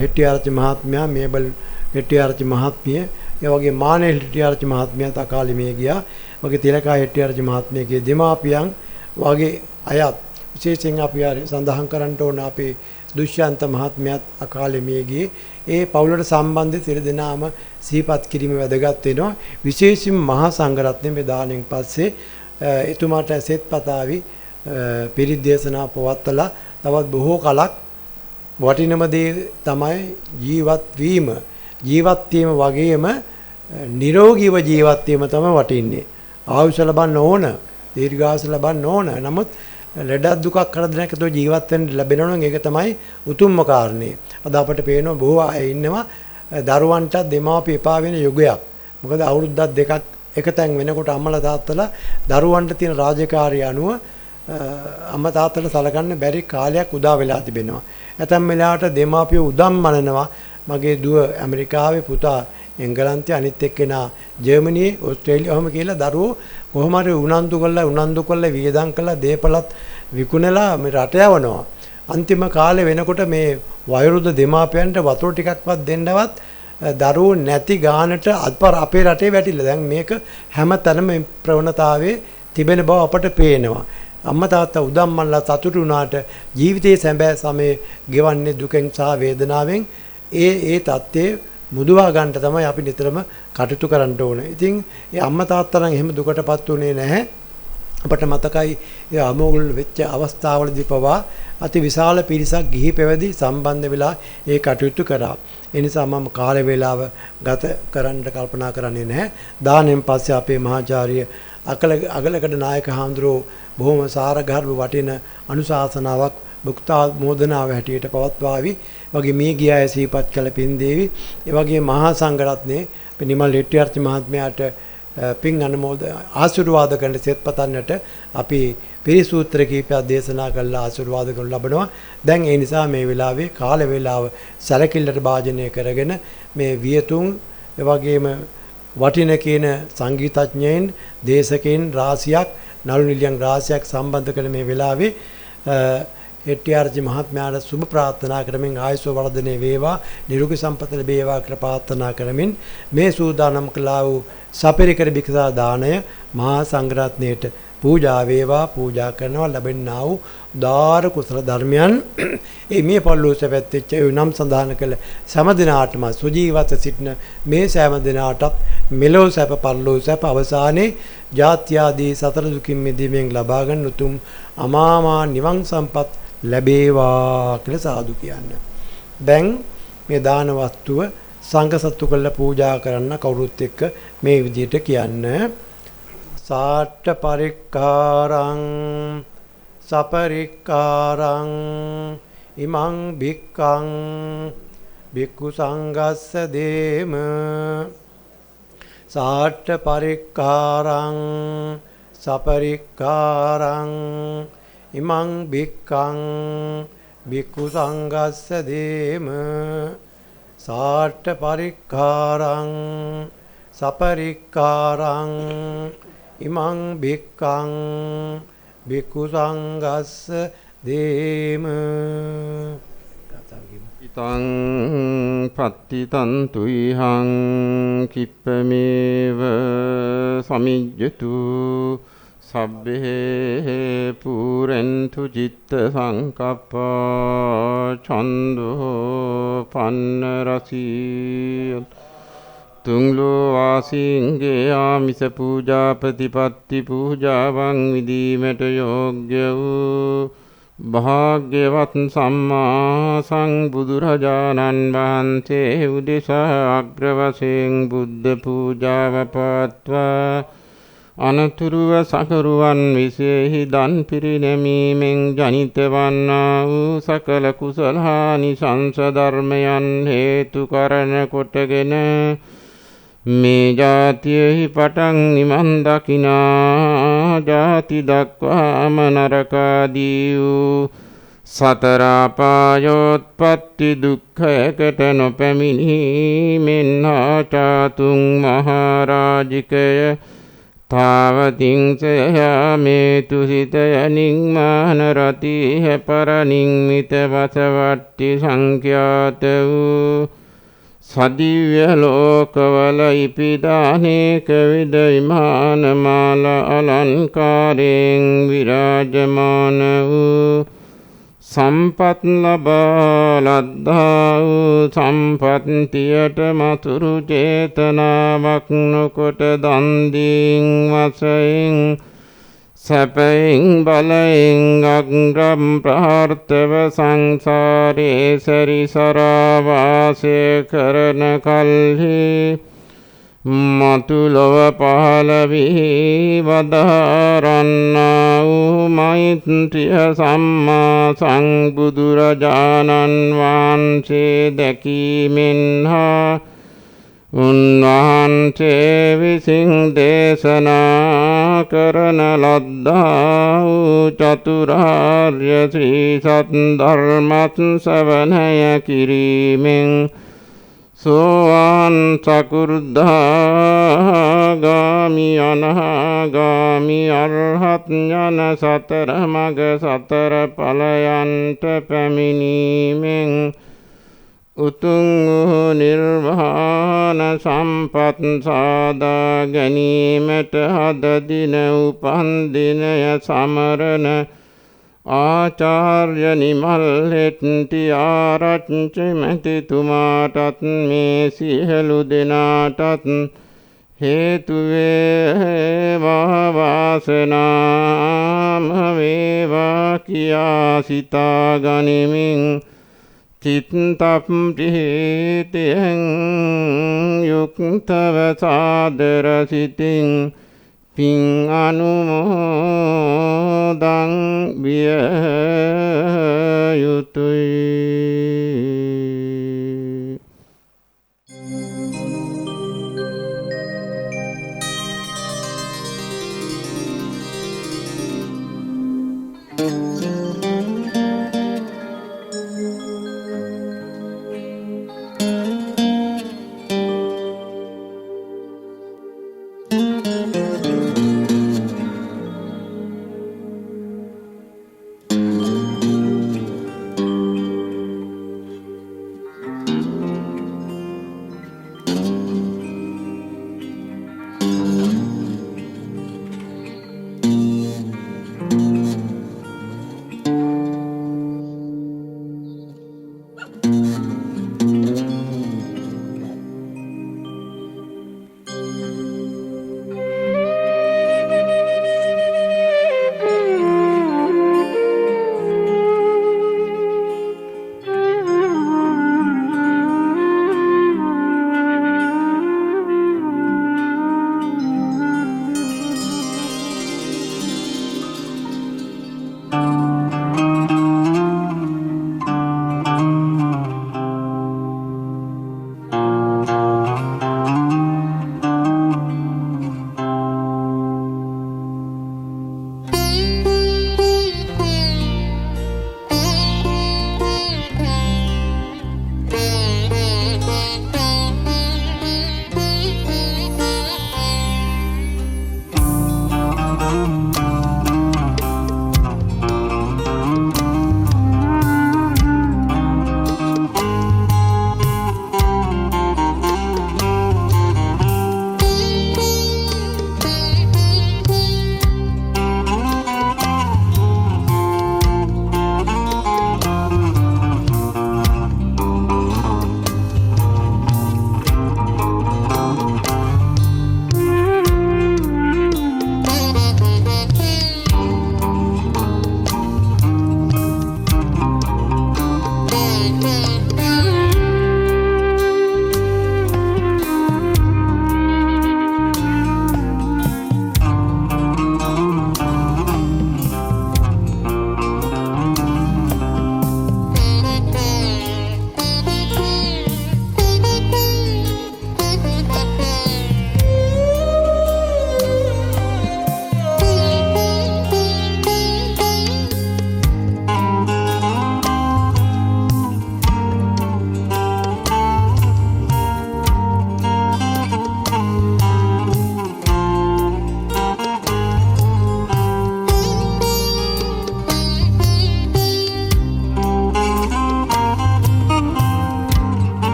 [SPEAKER 5] හෙට්ටිආරච්චි මහත්මයා මේබල් හෙට්ටිආරච්චි මහත්මිය ඒ වගේ මානෙල් හෙට්ටිආරච්චි මහත්මයා තකාලි මේ ගියා. වගේ තිලකා හෙට්ටිආරච්චි මහත්මියගේ දෙමාපියන් වගේ අයත් විශේෂයෙන් අපි සඳහන් කරන්න ඕන අපේ දුෂ්‍යන්ත මහත්මයාත් අකාලේ මේ ගියේ. ඒ පවුලට සම්බන්ධ සියලු දෙනාම සිහිපත් කිරීම වැදගත් වෙනවා. විශේෂයෙන් මහා සංඝරත්නයේ මේ දාණයෙන් පස්සේ එතුමාට සෙත් පතාවි පිරිත් දේශනා පවත්වලා තවත් බොහෝ කලක් වටිනම දේ තමයි ජීවත් වීම. ජීවත් වීම වගේම නිරෝගීව ජීවත් වීම තමයි වටින්නේ. ආයුෂ ලබන්න ඕන, දීර්ඝායුෂ ලබන්න ඕන. නමුත් ලෙඩක් දුකක් කරදරයකට ජීවත් වෙන්න ලැබෙනවා නම් ඒක තමයි උතුම්ම කාරණේ. අද අපිට පේනවා බොහෝ අය ඉන්නවා දරුවන්ට දෙමාපිය එපා වෙන යුගයක්. මොකද අවුරුද්දක් දෙකක් එකතෙන් වෙනකොට අම්මලා තාත්තලා දරුවන්ට තියෙන රාජකාරිය අනුව අම්මා තාත්තලා සලකන්න බැරි කාලයක් උදා වෙලා තිබෙනවා. ඇතැම් වෙලාවට දෙමාපිය උදම් මනනවා. මගේ දුව ඇමරිකාවේ, පුතා එංගලන්තයේ, අනිත් එක්කෙනා ජර්මනියේ, ඕස්ට්‍රේලියාව ඔහොම කියලා දරුවෝ කොහොම හරි උනන්දු කරලා වියදම් කරලා දේපලත් විකුණලා මේ රට යවනවා. අන්තිම කාලේ වෙනකොට මේ වයෝවෘද්ධ දෙමාපියන්ට වතුර ටිකක්වත් දෙන්නවත් දරුවෝ නැති ගානට අත්පර අපේ රටේ වැටිලා. දැන් මේක හැම තැනම ප්‍රවණතාවයේ තිබෙන බව අපට පේනවා. අම්මා තාත්තා උදම්මන්ලා සතුටු වුණාට ජීවිතයේ සැබෑ සමේ ගෙවන්නේ දුකෙන් සහ වේදනාවෙන්. ඒ தත්ත්වයේ මුදවා ගන්න තමයි අපි නිතරම කටයුතු කරන්න ඕනේ. ඉතින් ඒ අම්මා තාත්තා නම් එහෙම දුකටපත් උනේ නැහැ. අපට මතකයි ඒ අමෝගල් වෙච්ච අවස්ථාවලදී පවා අති විශාල පිරිසක් ගිහි පැවිදි සම්බන්ධ වෙලා ඒ කටයුතු කරා. ඒ නිසා මම කාල වේලාව ගත කරන්න කල්පනා කරන්නේ නැහැ. දානෙන් පස්සේ අපේ මහාචාර්ය අගලකඩ නායක හාමුදුරුවෝ බොහොම සාරගර්භ වටින අනුශාසනාවක් භුක්තා මෝදනාව හැටියට පවත්වාවි. වගේ මේ ගිය අය සිහිපත් කළ පින්දේවි. ඒ වගේ මහා සංඝරත්නයේ නිමල් හෙට්ටිආරච්චි මහත්මයාට පින් ආශිර්වාද කරන සෙත් පතන්නට අපි පිරිසූත්‍ර කීපයක් දේශනා කළා ආශිර්වාද කරනු ලබනවා. දැන් ඒ නිසා මේ වෙලාවේ කාල වේලාව සැලකිල්ලට භාජනය කරගෙන මේ වියතුන් ඒ වගේම වටින කියන සංගීතඥයින් දේශකයන් රාශියක් නළු නිලියන් රාශියක් සම්බන්ධ කරන මේ වෙලාවේ හෙට්ටිආරච්චි මහත්මයාට සුබ ප්‍රාර්ථනා කරමින් ආයුෂ වර්ධනය වේවා නිරෝගී සම්පත ලැබේවා කියලා ප්‍රාර්ථනා කරමින් මේ සූදානම් කළා වූ සපරිකර භික්ෂා දාණය මහා සංඝරත්නයට පූජා වේවා. පූජා කරනවා ලැබෙන්නා වූ උදාාර කුසල ධර්මයන් මේ පොළොව සැපැත්තෙච්ච නම් සඳහන් කළ සෑම දිනාටම සුජීවත සිටින මේ සෑම දිනාටත් මෙලොව සැප පරලොව සැප අවසානයේ ජාත්‍ය ආදී සතර දුකින් මිදීමෙන් ලබා ගන්න උතුම් අමාමා නිවන් සම්පත් ලැබේවා කියලා සාදු කියන්න. දැන් මේ දාන වස්තුව සංඝ සතු කරලා පූජා කරන්න කවුරුත් එක්ක මේ විදිහට කියන්න. සාට්ඨ පරික්කාරං සපරික්කාරං ඉමං භික්ඛං භික්ඛු සංඝස්ස දේම සාට්ඨ පරික්කාරං සපරික්කාරං ඉමං භික්ඛං භික්ඛු සංඝස්ස දේම සාට්ඨ පරික්කාරං සපරික්කාරං ඉමං භික්ඛං භික්ඛු සංඝස්ස දේම.
[SPEAKER 6] ඉතං පත්තිතං තුයිහං කිප්පමේව සමිජ්ජතු සබ්බේ පුරෙන්තු චිත්ත සංකප්පා ඡන්தோ පන්න රසී තුංලෝ වාසින්ගේ ආමිස පූජා ප්‍රතිපත්ති පූජාවන් විදීමට යෝග්‍ය වූ භාග්‍යවත් සම්මා සංබුදුරජාණන් වහන්සේ උදෙසා අග්‍ර වශයෙන් බුද්ධ පූජාව පවත්වා අනතුරුව සකරුවන් විශේෂ දන් පිරිනැමීමෙන් ජනිත වන්නා වූ සකල කුසලානිසංස ධර්මයන් හේතු කරන කොටගෙන මේ ජාතියෙහි පටන් නිවන් දකිනා ජාති දක්වාම නරකාදී වූ සතර අපායෝත්පත්ති දුක්ඛයකට නොපැමිණීමෙන් චාතුම් මහරජිකය තාවතිංසයාමේ තුසිතය නිම්මාන රතිහ පරනිම්මිත වසවට්ටි සංඛ්‍යාත වූ සදිව්‍ය ලෝකවල ඉපිදානේක විද විමානමාල අලංකාරයෙන් විරාජමාන වූ සම්පත් ලබා ලද්දා වූ සම්පත්තියට මතුරු චේතනාවක් නොකොට දන් දීන් වශයෙන් සැපයෙන් බලයෙන් අග්‍රම් ප්‍රාර්ථව සංසාරේ සැරිසරා වාසය කරන කල්හි මතුලොව පහළ වී වදාරන්නා වූ මෛත්‍රිය සම්මා සංබුදුරජාණන් වහන්සේ දැකීමෙන් හා උන්වහන්සේ විසින් දේශනා කරන ලද්දා වූ චතුරාර්ය ශ්‍රී සත් ධර්මත් ශ්‍රවණය කිරීමෙන් සෝවාන් සකු르දාගාමි අනාගාමි අරහත් ඥාන සතර මග සතර ඵලයන්ට පැමිණීමෙන් උතුම් වූ නිර්වාණ සම්පත් සාදා ගැනීමට හද දින උපන් දිනය සමරන ආචාර්ය නිමල් හෙට්ටි ආරච්චි මැතිතුමාටත් මේ සියලු දෙනාටත් හේතු වේවා වාසනාම වේවා කියා සිතා ගනිමින් චිත්තප්පීතියෙන් යුක්තව සාදර සිතින් පින් අනුමෝදන් විය යුතුයි.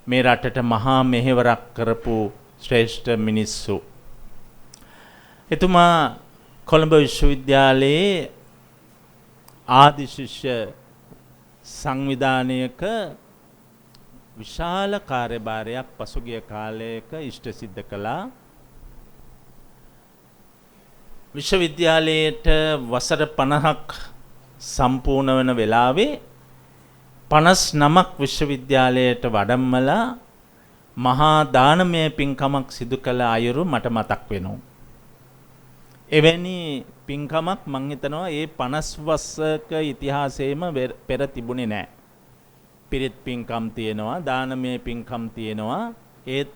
[SPEAKER 7] මේ රටට මහා මෙහෙවරක් කරපු ශ්‍රේෂ්ඨ මිනිස්සු. එතුමා කොළඹ විශ්වවිද්‍යාලයේ ආදි ශිෂ්‍ය සංවිධානයක විශාල කාර්යභාරයක් පසුගිය කාලයක ඉෂ්ට සිද්ධ කළා. විශ්වවිද්‍යාලයට වසර 50ක් සම්පූර්ණ වන වෙලාවේ 59ක් විශ්වවිද්‍යාලයට වඩම්මලා මහා දානමය පින්කමක් සිදු කළ අයුරු මට මතක් වෙනවා. එවැනි පින්කමක් මං හිතනවා ඒ 50 වසරක ඉතිහාසයේම පෙර තිබුණේ නැහැ. පිරිත් පින්කම් තියෙනවා, දානමය පින්කම් තියෙනවා. ඒත්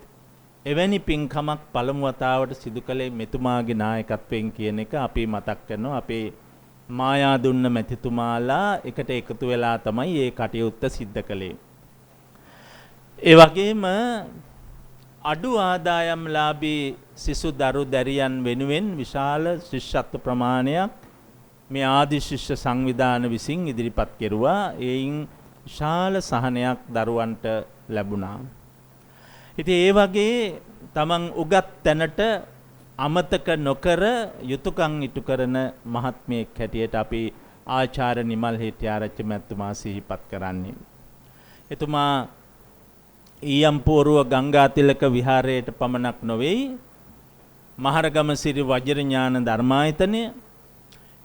[SPEAKER 7] එවැනි පින්කමක් පළමු වතාවට සිදු කළේ මෙතුමාගේ නායකත්වයෙන් කියන එක අපි මතක් කරනවා. අපේ මායාදුන්න මැතිතුමාලා එකට එකතු වෙලා තමයි මේ කටයුත්ත සිද්ධ කළේ. ඒ වගේම අඩු ආදායම්ලාභී සිසු දරු දැරියන් වෙනුවෙන් විශාල ශිෂ්‍යත්ව ප්‍රමාණයක් මේ ආදි ශිෂ්‍ය සංවිධාන විසින් ඉදිරිපත් කෙරුවා. එයින් විශාල සහනයක් දරුවන්ට ලැබුණා. ඉතින් ඒ වගේ තමන් උගත් තැනට අමතක නොකර යුතුයකම් ඉටු කරන මහත්මයෙක් හැටියට අපි ආචාර්ය නිමල් හෙටිආරච්චි මැතිතුමා සිහිපත් කරන්නේ. එතුමා ඊයම්පෝරුව ගංගාතිලක විහාරයට පමණක් නොවේ, මහරගම සිරි වජිරඥාන ධර්මායතනය,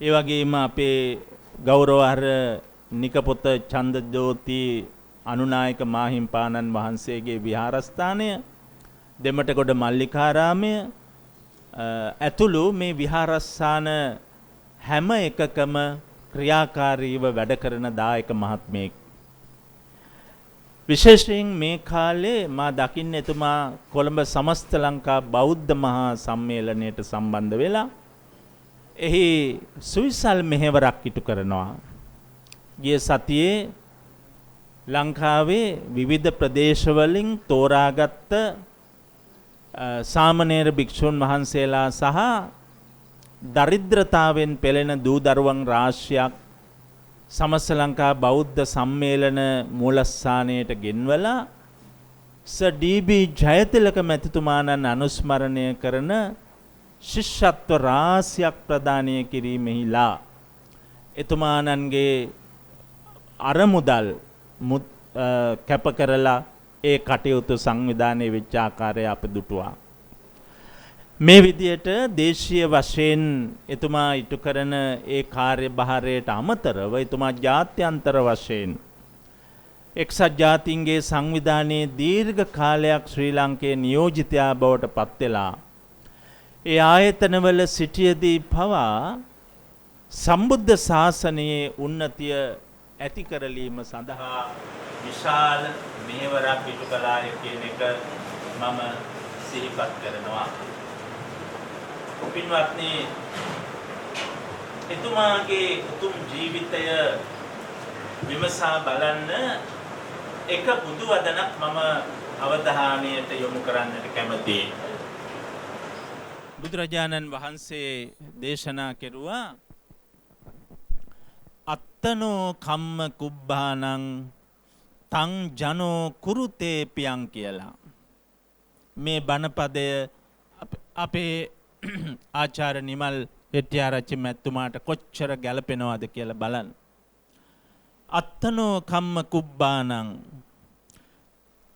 [SPEAKER 7] ඒ වගේම අපේ ගෞරවහර නිකපොත චන්දජෝති අනුනායක මාහිම්පාණන් වහන්සේගේ විහාරස්ථානය, දෙමටගොඩ මල්ලිකාරාමය ඇතුළු මේ විහාරස්ථාන හැම එකකම ක්‍රියාකාරීව වැඩ කරන දායක මහත්මයෙක්. විශේෂයෙන් මේ කාලේ මා දකින්න එතුමා කොළඹ සමස්ත ලංකා බෞද්ධ මහා සම්මේලනයට සම්බන්ධ වෙලා එහි සුවිසල් මෙහෙවරක් ඉටු කරනවා. ගිය සතියේ ලංකාවේ විවිධ ප්‍රදේශවලින් තෝරාගත්ත සාමණේර භික්ෂුන් වහන්සේලා සහ දරිද්‍රතාවෙන් පෙළෙන දූ දරුවන් රාශියක් සමස්ත ලංකා බෞද්ධ සම්මේලන මූලස්ථානයට ගෙන්වලා සර් ඩී.බී. ජයතිලක මැතිතුමාණන් අනුස්මරණය කරන ශිෂ්‍යත්ව රාශියක් ප්‍රදානය කිරීමෙහිලා එතුමාණන්ගේ අරමුදල් කැප කරලා ඒ කටයුතු සංවිධානයේ වෙච්ච ආකාරය අප දුටුවා. මේ විදියට දේශීය වශයෙන් එතුමා ඉටු කරන ඒ කාර්යභාරයට අමතරව එතුමා ජාත්‍යන්තර වශයෙන් එක්සත් ජාතීන්ගේ සංවිධානයේ දීර්ඝ කාලයක් ශ්‍රී ලංකේ නියෝජිතයා බවට පත් වෙලා ඒ ආයතනවල සිටියදී පවා සම්බුද්ධ ශාසනයේ උන්නතිය ඇති කරලීම සඳහා විශාල මෙහෙවරක් ඉටු කළාය කියන එක මම සිහිපත් කරනවා. පින්වත්නි, එතුමාගේ උතුම් ජීවිතය විමසා බලන්න එක බුදු වදනක් මම අවධානයට යොමු කරන්නට කැමතියි. බුදුරජාණන් වහන්සේ දේශනා කෙරුවා අත්තනෝ කම්ම කුබ්බානං තං ජනෝ කුරුතේ පියං කියලා. මේ බණපදය අපේ ආචාර්ය නිමල් හෙටිආරච්චි මැතිතුමාට කොච්චර ගැලපෙනවද කියලා බලන්න. අත්තනෝ කම්ම කුබ්බානං,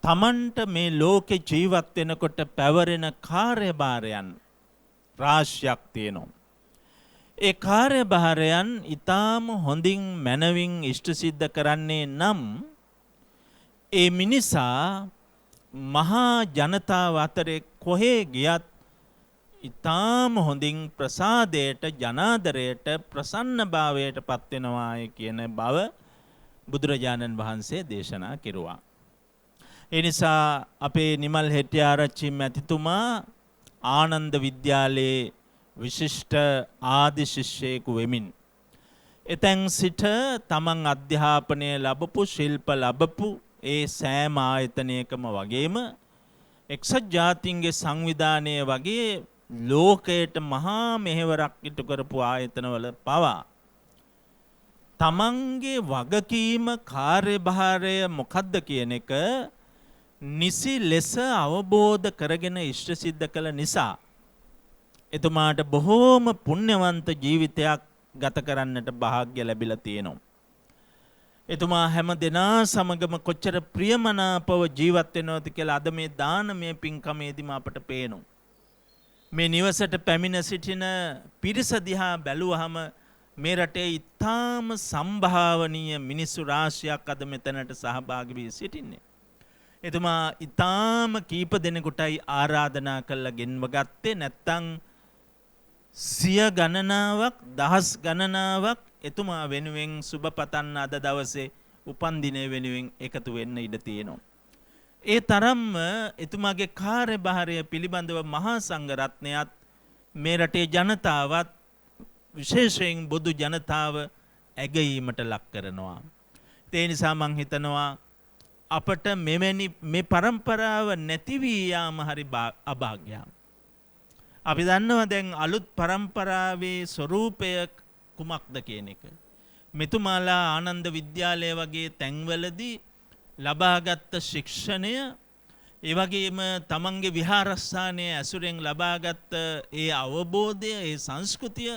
[SPEAKER 7] තමන්ට මේ ලෝකේ ජීවත් වෙනකොට පැවරෙන කාර්යභාරයන් රාශියක් තියෙනවා. ඒ කාර්යභාරයන් ඊටාම හොඳින් මනවින් ඉෂ්ට සිද්ධ කරන්නේ නම් ඒ මිනිසා මහා ජනතාව අතරේ කොහේ ගියත් ඊටාම හොඳින් ප්‍රසාදයට, ජනාදරයට, ප්‍රසන්නභාවයට පත් වෙනවායි කියන බව බුදුරජාණන් වහන්සේ දේශනා කෙරුවා. ඒ නිසා අපේ නිමල් හෙටිආරච්චි මැතිතුමා ආනන්ද විද්‍යාලයේ විශිෂ්ට ආදි ශිෂ්‍යයෙකු වෙමින් එතෙන් සිට තමන් අධ්‍යාපනය ලැබපු, ශිල්ප ලැබපු ඒ සෑම ආයතනයකම වගේම එක්සත් ජාතීන්ගේ සංවිධානය වගේ ලෝකයට මහා මෙහෙවරක් ඉටු කරපු ආයතනවල පවා තමන්ගේ වගකීම, කාර්යභාරය මොකද්ද කියන එක නිසි ලෙස අවබෝධ කරගෙන ඉෂ්ට සිද්ධ කළ නිසා එතුමාට බොහෝම පුණ්‍යවන්ත ජීවිතයක් ගත කරන්නට භාග්‍ය ලැබිලා තියෙනවා. එතුමා හැම දෙනා සමගම කොච්චර ප්‍රියමනාපව ජීවත් වෙනවද කියලා අද මේ දානමය පින්කමේදීම අපට පේනවා. මේ නිවසට පැමිණ සිටින පිරිස දිහා බැලුවහම මේ රටේ ඊටාම සම්භාවනීය මිනිස්සු රාශියක් අද මෙතනට සහභාගී වී සිටින්නේ. එතුමා ඊටාම කීප දෙනෙකුටයි ආරාධනා කළා ගෙන්ව ගත්තේ නැත්තම් සිය ගණනාවක් දහස් ගණනාවක් එතුමා වෙනුවෙන් සුබ පතන්න අද දවසේ උපන්දිනය වෙනුවෙන් එකතු වෙන්න ඉඩ තියෙනවා. ඒ තරම්ම එතුමාගේ කාර්යභාරය පිළිබඳව මහා සංඝරත්නයත් මේ රටේ ජනතාවත් විශේෂයෙන් බොදු ජනතාව ඇගීමට ලක් කරනවා. ඒ නිසා මං හිතනවා අපට මෙවැනි මේ પરම්පරාව නැති වී යාම හරි අභාග්‍යයක්. අපි දන්නවා දැන් අලුත් પરම්පරාවේ ස්වરૂපය කුමක්ද කියන එක. මෙතුමාලා ආනන්ද විද්‍යාලය වගේ තැන්වලදී ලබාගත් ශික්ෂණය, ඒ වගේම තමන්ගේ විහාරස්ථානයේ ඇසුරෙන් ලබාගත් ඒ අවබෝධය, ඒ සංස්කෘතිය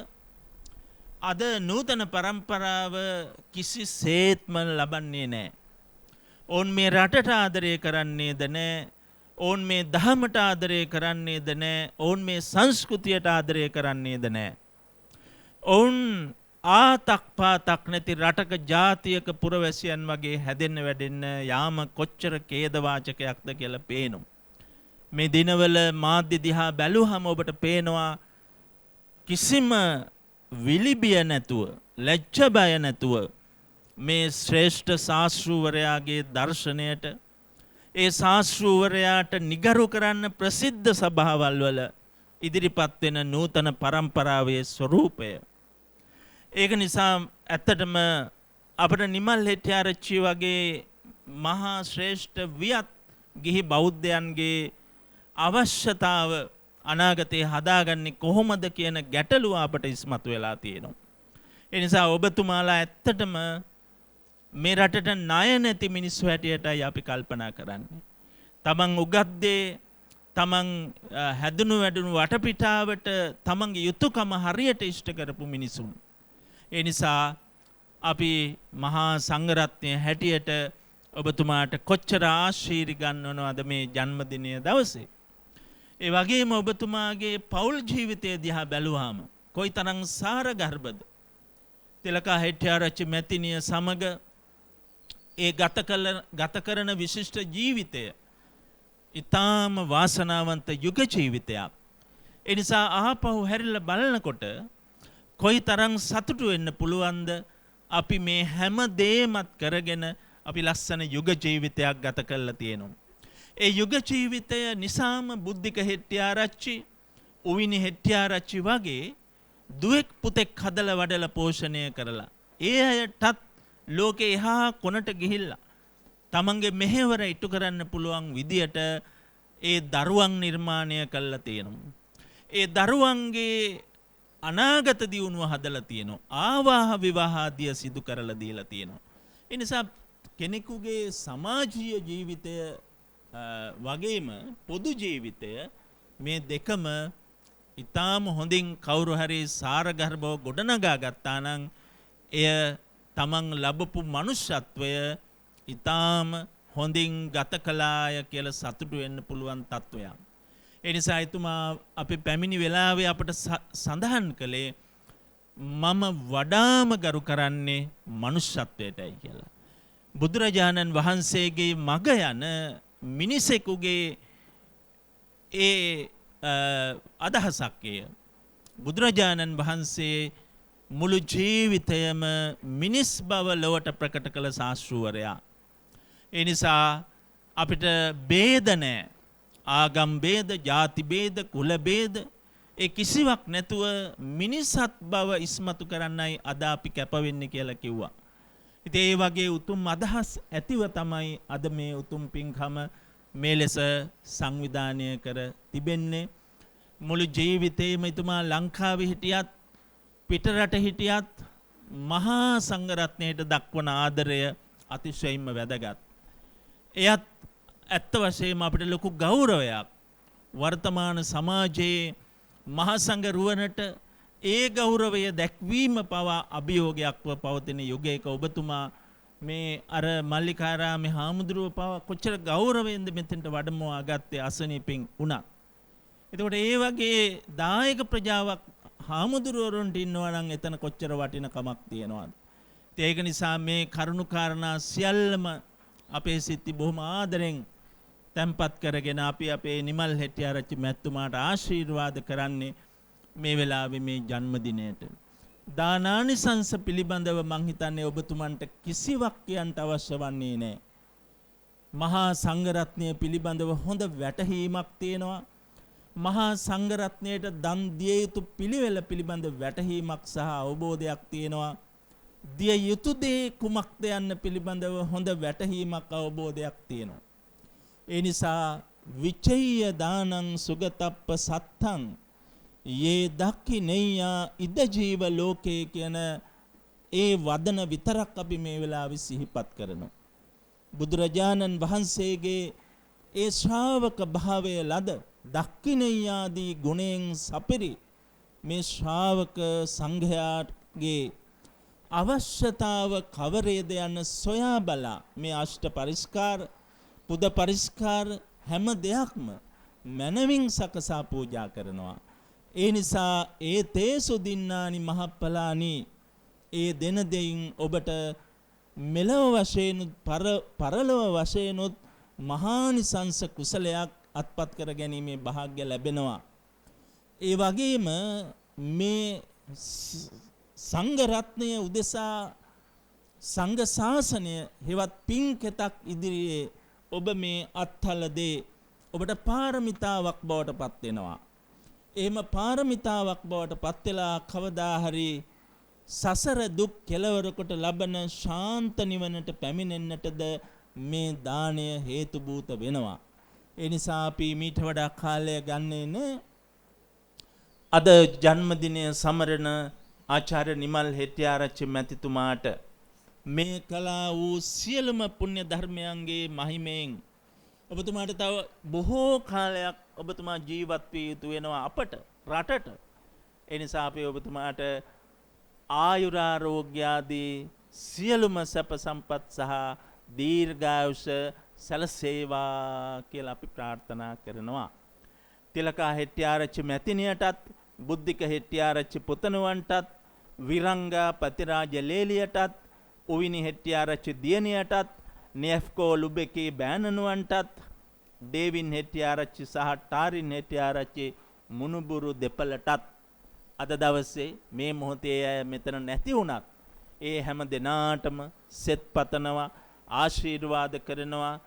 [SPEAKER 7] අද නූතන પરම්පරාව කිසිසේත්ම ලබන්නේ නැහැ. ඕන් මේ රටට ආදරය කරන්නේද නැහැ. ඕන් මේ දහමට ආදරය කරන්නේද නැහැ. ඕන් මේ සංස්කෘතියට ආදරය කරන්නේද නැහැ. ඔවුන් ආතක් පාතක් නැති රටක ජාතියක පුරවැසියන් වගේ හැදෙන්න වැඩෙන්න යාම කොච්චර ඛේදවාචකයක්ද කියලා පේනවා. මේ දිනවල මාධ්‍ය දිහා බැලුවහම ඔබට පේනවා කිසිම විලිබිය නැතුව, ලැජ්ජ බය නැතුව මේ ශ්‍රේෂ්ඨ ශාස්ත්‍රූවරයාගේ දර්ශනයට, ඒ ශාස්ත්‍රූවරයාට නිගරු කරන්න ප්‍රසිද්ධ සභාවල් වල ඉදිරිපත් වෙන නූතන પરම්පරාවේ ස්වરૂපය. ඒක නිසා ඇත්තටම අපිට නිමල් හෙට්ටිආරච්චි වගේ මහා ශ්‍රේෂ්ඨ වියත් ගිහි බෞද්ධයන්ගේ අවශ්‍යතාව අනාගතේ හදාගන්නේ කොහොමද කියන ගැටලුව අපට ඉස්මතු වෙලා තියෙනවා. ඒ නිසා ඔබතුමාලා ඇත්තටම මේ රටට ණය නැති මිනිස්සු හැටියටයි අපි කල්පනා කරන්නේ. තමන් උගත් දේ, තමන් හැදුණු වැඩුණු වටපිටාවට තමන්ගේ යුතුයකම හරියට ඉෂ්ට කරපු මිනිසුන්. ඒ නිසා අපි මහා සංඝරත්නය හැටියට ඔබතුමාට කොච්චර ආශීර්වාද ගන්නවද මේ ජන්මදිනය දවසේ. ඒ වගේම ඔබතුමාගේ පෞල් ජීවිතය දිහා බැලුවාම කොයිතරම් සාරගර්භද. තිලකා හෙට්ටිආරච්චි මැතිණිය සමග ඒ ගත කරන විශිෂ්ට ජීවිතය ඊටාම වාසනාවන්ත යුග ජීවිතයක්. ඒ නිසා ආපහු හැරිලා බලනකොට කොයිතරම් සතුටු වෙන්න පුළුවන්ද අපි මේ හැම දෙයක්මත් කරගෙන අපි ලස්සන යුග ජීවිතයක් ගත කරලා තියෙනවා. ඒ යුග ජීවිතය නිසාම බුද්ධික හෙට්ටිආරච්චි, උවිනි හෙට්ටිආරච්චි වගේ දුවෙක් පුතෙක් හදලා වඩලා පෝෂණය කරලා ඒ අයටත් ලෝකේ එහා කොනට ගිහිල්ලා තමන්ගේ මෙහෙවර ඉටු කරන්න පුළුවන් විදියට ඒ දරුවන් නිර්මාණය කළා තියෙනවා. ඒ දරුවන්ගේ අනාගත දියුණුව හදලා තියෙනවා. ආවාහ විවාහ ආදිය සිදු කරලා දීලා තියෙනවා. ඒ නිසා කෙනෙකුගේ සමාජීය ජීවිතය වගේම පොදු ජීවිතය මේ දෙකම ඊටාම හොඳින් කවුරු හරි සාරගර්භව ගොඩනගා ගත්තා නම් එය තමන් ලැබපු මනුෂ්‍යත්වය ඊටාම හොඳින් ගත කළාය කියලා සතුටු වෙන්න පුළුවන් තත්වයක්. ඒ නිසා එතුමා අපි පැමිණි වෙලාවේ අපට සඳහන් කළේ මම වඩාම ගරු කරන්නේ මනුෂ්‍යත්වයටයි කියලා. බුදුරජාණන් වහන්සේගේ මග යන මිනිසෙකුගේ ඒ අදහසක් එය. බුදුරජාණන් වහන්සේ මුළු ජීවිතයම මිනිස් බව ලොවට ප්‍රකට කළ ශාස්ත්‍රූවරයා. ඒ නිසා අපිට ભેද නැහැ. ආගම් ભેද, ಜಾති ભેද, කුල ભેද ඒ කිසිවක් නැතුව මිනිසත් බව ඉස්මතු කරන්නයි අද අපි කැප වෙන්නේ කියලා කිව්වා. ඉතින් ඒ වගේ උතුම් අදහස් ඇතිව තමයි අද මේ උතුම් පින්කම මේ ලෙස සංවිධානය කර තිබෙන්නේ. මුළු ජීවිතේම එතුමා ලංකාවේ හිටියත් පිටරට හිටියත් මහා සංඝරත්නයට දක්වන ආදරය අතිශයින්ම වැදගත්. එයත් ඇත්ත වශයෙන්ම අපිට ලොකු ගෞරවයක් වර්තමාන සමාජයේ මහා සංඝ රුවනට ඒ ගෞරවය දැක්වීම පවා අභියෝගයක්ව පවතින යුගයක ඔබතුමා මේ අර මල්ලිකාරාමේ හාමුදුරුව පවා කොච්චර ගෞරවයෙන්ද මෙතෙන්ට වඩමවා ගත්තේ අසනීපින් වුණා. එතකොට ඒ වගේ දායක ප්‍රජාවක් හාමුදුරුවරුන්ට ඉන්නවා නම් එතන කොච්චර වටිනකමක් තියෙනවද? ඒක නිසා මේ කරුණු කාරණා සියල්ලම අපේ සිත්ති බොහොම ආදරෙන් තැන්පත් කරගෙන අපි අපේ නිමල් හෙටිආරච්චි මැතිතුමාට ආශිර්වාද කරන්නේ මේ වෙලාවේ මේ ජන්මදිනයට. දානානිසංස පිළිබඳව මං හිතන්නේ ඔබතුමන්ට කිසිවක් කියන්න අවශ්‍ය වන්නේ නැහැ. මහා සංඝරත්නය පිළිබඳව හොඳ වැටහීමක් තියෙනවා. මහා සංඝරත්නයට දන් දිය යුතු පිළිවෙල පිළිබඳ වැටහීමක් සහ අවබෝධයක් තියෙනවා. දිය යුතු දේ කුමක්ද යන්න පිළිබඳව හොඳ වැටහීමක් අවබෝධයක් තියෙනවා. ඒ නිසා විචය්‍ය දානං සුගතප්ප සත්තං යේ දක්ඛිනේයා ඉද ජීව ලෝකේ කියන ඒ වදන විතරක් අපි මේ වෙලාවේ සිහිපත් කරනවා. බුදුරජාණන් වහන්සේගේ ඒ ශ්‍රාවක භාවය ලද දක්ඛිනේයාදී ගුණෙන් සපිරි මේ ශ්‍රාවක සංඝයාගේ අවශ්‍යතාව කවරේද යන සොයා බලා මේ අෂ්ට පරිස්කාර පුද පරිස්කාර හැම දෙයක්ම මනමින් සකසා පූජා කරනවා. ඒ නිසා ඒ තේසු දින්නානි මහප්පලානි ඒ දෙන දෙයින් ඔබට මෙලව වශයෙන් පරලොව වශයෙන්ුත් මහානිසංස කුසලයක් අත්පත් කර ගැනීමේ වාසනාව ලැබෙනවා. ඒ වගේම මේ සංඝ රත්නය උදෙසා සංඝ ශාසනය හෙවත් පින්කෙතක් ඉදිරියේ ඔබ මේ අත්හල දේ ඔබට පාරමිතාවක් බවට පත් වෙනවා. එහෙම පාරමිතාවක් බවට පත් වෙලා කවදා හරි සසර දුක් කෙලවර කොට ලබන ශාන්ත නිවනට පැමිණෙන්නටද මේ දාණය හේතු භූත වෙනවා. ඒ නිසා අපි මීට වඩා කාලය ගන්නේ නැහැ. අද ජන්මදිනය සමරන ආචාර්ය නිමල් හෙටිආරච්චි මැතිතුමාට මේ කලා වූ සියලුම පුණ්‍ය ධර්මයන්ගේ මහිමයෙන් ඔබතුමාට තව බොහෝ කාලයක් ඔබතුමා ජීවත් විය යුතු වෙනවා අපට රටට. ඒ නිසා අපි ඔබතුමාට ආයුරාරෝග්‍ය ආදී සියලුම සැප සම්පත් සහ දීර්ඝායුෂ සැලසේවා කියලා අපි ප්‍රාර්ථනා කරනවා. තිලකා හෙටිආරච්චි මැතිණියටත් බුද්ධික හෙටිආරච්චි පුතණුවන්ටත් විරංගා පතිරාජ ලේලියටත් උවිනි හෙටිආරච්චි දියණියටත් නෙෆ්කෝ ලුබෙකේ බෑනනුවන්ටත් ඩේවින් හෙටිආරච්චි සහ ටාරින් හෙටිආරච්චි මුණුබුරු දෙපළටත් අද දවසේ මේ මොහොතේ අය මෙතන නැති වුණත් ඒ හැම දෙනාටම සෙත් පතනවා ආශිර්වාද කරනවා.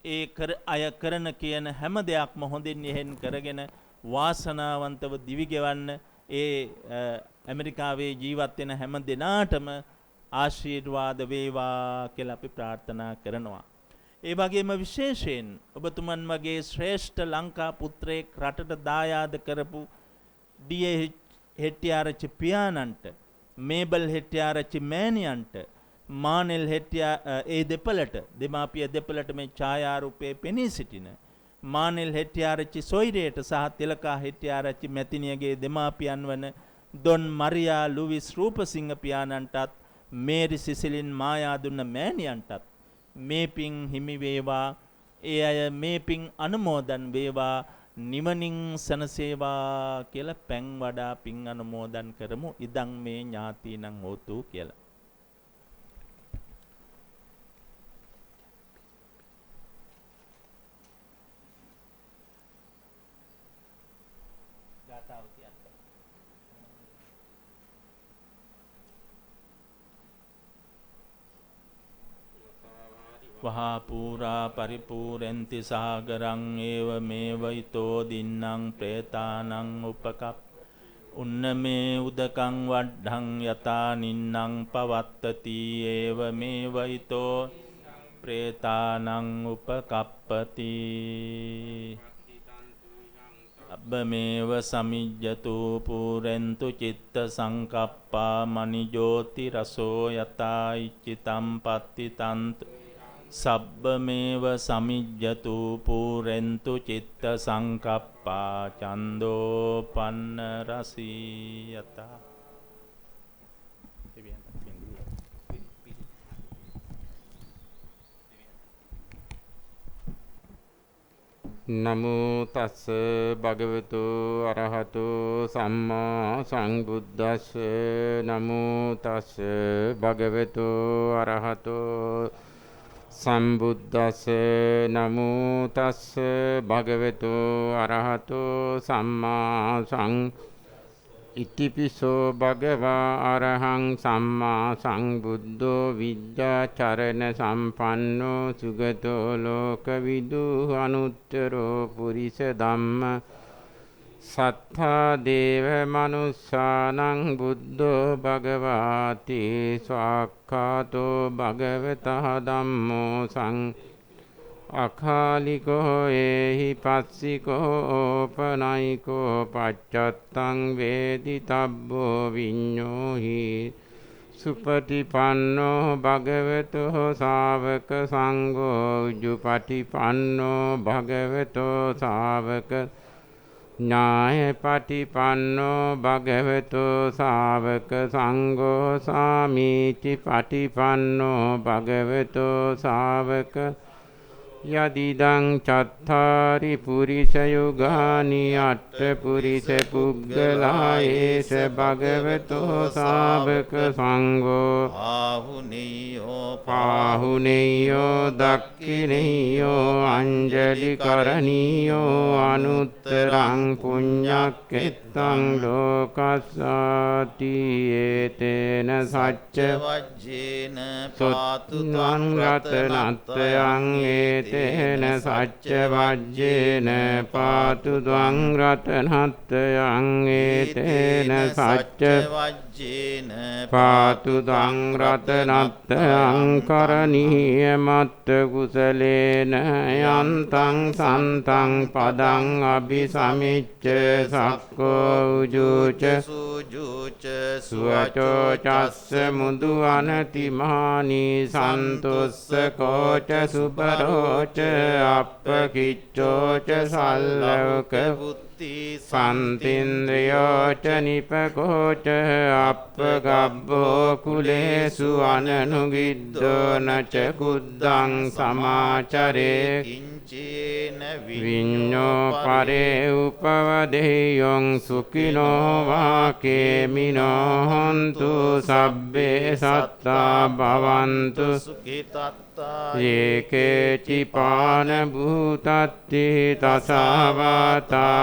[SPEAKER 7] ඒ අය කරන කියන හැම දෙයක්ම හොඳින් ඉහෙන් කරගෙන වාසනාවන්තව දිවි ගෙවන්න ඒ ඇමරිකාවේ ජීවත් වෙන හැම දෙනාටම ආශිර්වාද වේවා කියලා අපි ප්‍රාර්ථනා කරනවා. ඒ වගේම විශේෂයෙන් ඔබතුමන් වගේ ශ්‍රේෂ්ඨ ලංකා පුත්‍රයෙක් රටට දායාද කරපු ඩී.ඒ. හෙටිආරච්චි පියාණන්ට, මේබල් හෙටිආරච්චි මෑණියන්ට, මානෙල් ඒ දෙපළට දෙමාපිය දෙපළට මේ ඡායාරූපයේ පෙනී සිටින මානෙල් හෙටිආරච්චි සොයිරේට සහ තිලකා හෙටිආරච්චි මැතිණියගේ දෙමාපියන් වන දොන් මරියා ලුවිස් රූපසිංහ පියාණන්ටත් මේරි සිසිලින් මායා දුන්න මෑණියන්ටත් මේ පින් හිමි වේවා. ඒ අය මේ පින් අනුමෝදන් වේවා. නිවනින් සනසේවා කියලා පැන් වඩා පින් අනුමෝදන් කරමු. ඉදං මේ ඥාතීනං හෝතු කියලා. වහා පූරා පරිපූරෙන්ති සාගරං ඒව මේවයිතෝ දින්නම් ප්‍රේතානං උපකප් උන්නමේ උදකං වඩ්ඩං යතා නින්නම් පවත්තති ඒව මේවයිතෝ ප්‍රේතානං උපකප්පති අබ්බමේව සමිජ්ජතු පූරෙන්තු චිත්ත සංකප්පා මනිජෝති රසෝ යතා ඉච්චිතම් පත්තිතන්ත සබ්බමේව සමිජ්ජතු පූරෙන්තු චිත්ත සංකප්පා චන්දෝ පන්න රසී යතා.
[SPEAKER 6] නමෝ තස්ස භගවතු අරහතු සම්මා සංබුද්දස්ස නමෝ තස්ස භගවතු අරහතු සම්බුද්දස්ස නමෝ තස්ස භගවතු අරහතු සම්මා සං ඉතිපිසෝ භගවා අරහං සම්මා සංබුද්ධෝ විද්‍යාචරණ සම්පන්නෝ සුගතෝ ලෝකවිදු අනුත්තරෝ පුරිස ධම්ම සත්තා දේව මනුස්සානං බුද්ධෝ භගවාති ස්වාක්ඛාතෝ භගවතः ධම්මෝ සං අකාලිකෝ ඒහි පස්සිකෝ ඕපනයිකෝ පච්චත්තං වේදිතබ්බෝ විඤ්ඤෝහි සුපටිපන්නෝ භගවතෝ ශාවක සංඝෝ උජුපටිපන්නෝ භගවතෝ ශාවක ඥායපටිපන්නෝ භගවතෝ ශාවක සංඝෝ සාමීචි පටිපන්නෝ භගවතෝ ශාවක යදිදං චත්තාරි පුරිස යුගානි අට්ඨ පුරිස පුග්ගලා ඒස භගවතෝ ශාවක සංඝෝ පාහුනේයෝ දක්ඛිනේයෝ අංජලි කරණීයෝ අනුත්තරං පුඤ්ඤක්ඛෙත්තං ලෝකස්සාති ඒතේන සච්ච වජ්ජේන පාතු ත්වං රතනත්තයං ඒතේන සච්ච වජ්ජේන පාතු ද්වං රතනත්තයං ඒතේන සච්ච වජ්ජේන පාතු ද්වං රතනත්තයං කරණීය මත්ත කුසලේන යන්තං සන්තං පදං අபிසමිච්ච සක්කෝ උජුච සුජුච සුවචෝ චස්ස මුදු අනතිමානි සන්තුස්ස කෝච සුබරෝච අප්පකිච්චෝච සල්ලවක බුද්ධි සන්තින්ද්‍රයෝච නිපකෝච අප්පගබ්බෝ කුලේසු අනනුගිද්දෝ නච කුද්දං සමාචරේ කිංචේන විඤ්ඤෝ පරේ උපවදේයං සුඛිනෝ වාකේමිනෝ හොන්තු සබ්බේ සත්තා භවන්තු සුඛිතත්තා ඒකේචි පාන භූතත්ති තසාවාතාවරාවා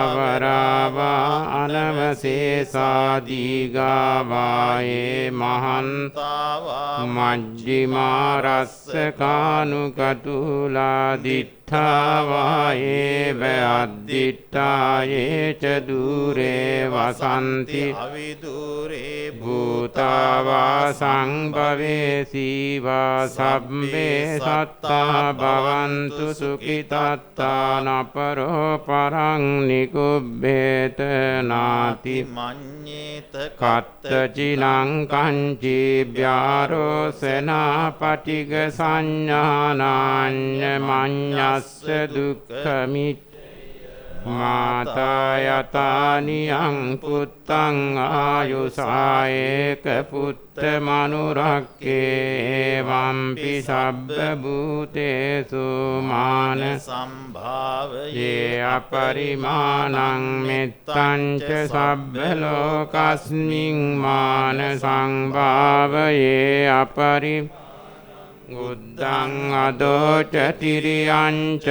[SPEAKER 6] අනවසේසාදීගාවායේ මහන්තාවා මජ්ජිමා රස්ස කානුකතුලා දිට්ඨාවායේව අද්දිට්ඨායේ ච දුරේ වසන්ති අවිදුරේ භූතාවා සංභවේසීවා සබ්බේ සත්තා භවන්තු සුඛිතත්තා නපරෝ පරං නිකුබ්බේත නාති මඤ්ඤේත කත්තචිනං කංචි ව්‍යාරෝසනා පටිග සංඥානාඤ්ඤ මඤ්ඤස්ස දුක්ඛමිච්ඡ මාතා යතානියං පුත්තං ආයුසායේක පුත්ත මනුරක්කේ වම්පි සබ්බ භූතේසු මාන සම්භාවයේ අපරිමාණං මෙත්තං ච සබ්බ ලෝකස්මින් මාන සංභාවයේ උද්දං අදෝච තිරියංච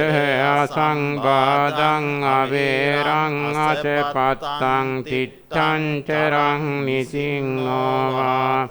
[SPEAKER 6] අසංබාදං අවේරං අසපත්තං තිත්තං චරං නිසිංහෝවා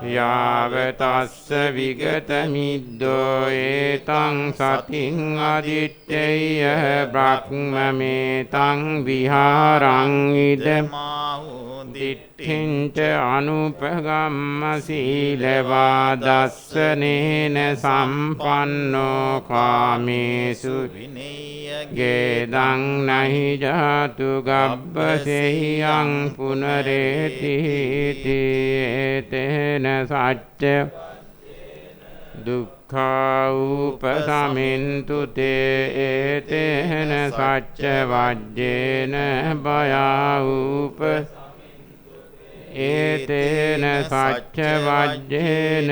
[SPEAKER 6] යාවතස්ස විගත මිද්දෝ ඒතං සතින් අදිත්තේය බ්‍රහ්මමේතං විහාරං ඉදමාහු දිට්ඨින්ච අනුපගම්ම සීලවා දස්සනේන සම්පන්නෝ කාමේසු විනේය ගේදං නහි ජාතු ගබ්බසෙයං පුනරේති තේන සච්ච දුක් රක්ඛා උපසමින්තු තේ ඒතේන සච්ච වජ්ජේන භයා උප ඒතේන සච්ච වජ්ජේන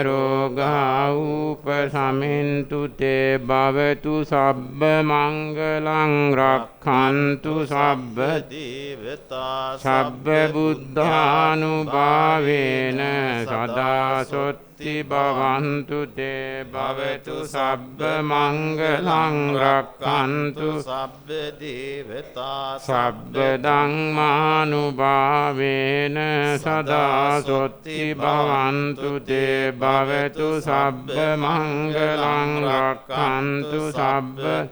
[SPEAKER 6] රෝගා උපසමින්තු තේ භවතු සබ්බ මංගලං රක්ඛන්තු සබ්බ
[SPEAKER 2] දේවතා
[SPEAKER 6] සබ්බ බුද්ධානුභාවේන සදා සොත්ති භවන්තු තේ භවතු සබ්බ මංගලං රක්ඛන්තු
[SPEAKER 2] සබ්බ දේවතා
[SPEAKER 6] සබ්බ ධම්මානුභාවේන සදා සොත්ති භවන්තු තේ භවතු සබ්බ මංගලං රක්ඛන්තු සබ්බ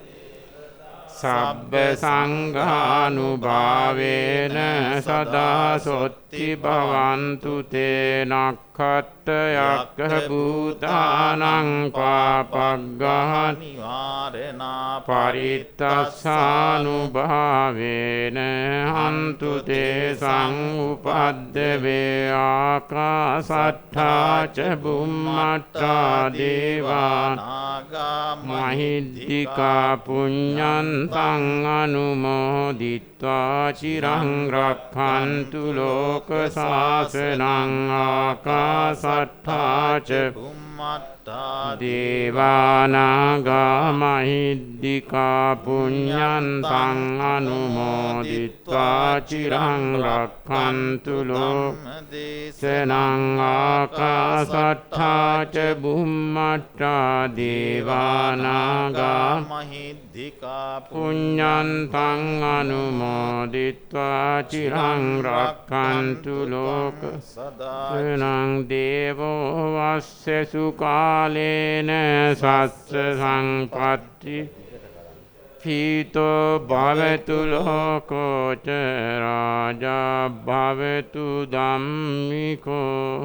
[SPEAKER 6] සබ්බ සංඝානුභාවේන සදා සොත්ති භවන්තු තේ නක්ඛත්ත යක්ඛ භූතානං පාපග්ගහං
[SPEAKER 2] නිවාරණා
[SPEAKER 6] පරිත්තස්සානුභාවේන හන්තු තේ සංඋපද්දවේ ආකාසට්ඨා ච බුම්මට්ඨා දේවාන මහිද්దికා පුඤ්ඤන්තං අනුමෝදිත්වා චිරං රක්ඛන්තු ලෝක සාසනං ආකාසට්ඨා ච
[SPEAKER 2] බුම්මට්ඨා
[SPEAKER 6] දේවානාගා මහිද්దికා පුඤ්ඤන්තං අනුමෝදිත්වා චිරං රක්ඛන්තු ලෝක සනං ආකාසට්ඨා ච බුම්මට්ඨා දේවානාගා
[SPEAKER 2] මහිද්దికා
[SPEAKER 6] පුඤ්ඤන්තං අනුමෝදිත්වා චිරං රක්ඛන්තු ලෝක සනං දේවෝ වස්සසු කාලේන සස්ස සංපත්ති පීතෝ භවතු ලෝකෝ ච රාජා භවතු ධම්මිකෝ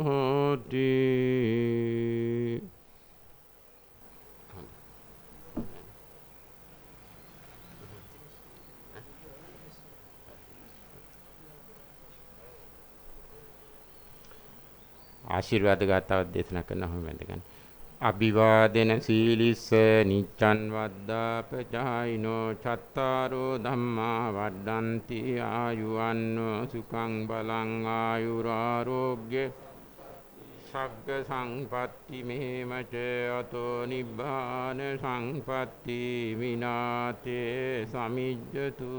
[SPEAKER 6] හෝති. ආශිර්වාද ගාතාවක් දේශනා කරනවා වැඳගන්න. අභිවාදන සීලිස්ස නිච්ඡන් වද්දාපචායිනෝ චත්තාරෝ ධම්මා වඩ්ඩන්ති ආයුවන්නෝ සුඛං බලං ආයුරාරෝග්‍ය සග්ග සංපත්ති මේමච අතෝ නිබ්බාන සංපත්ති විනාතේ සමිජ්ජතු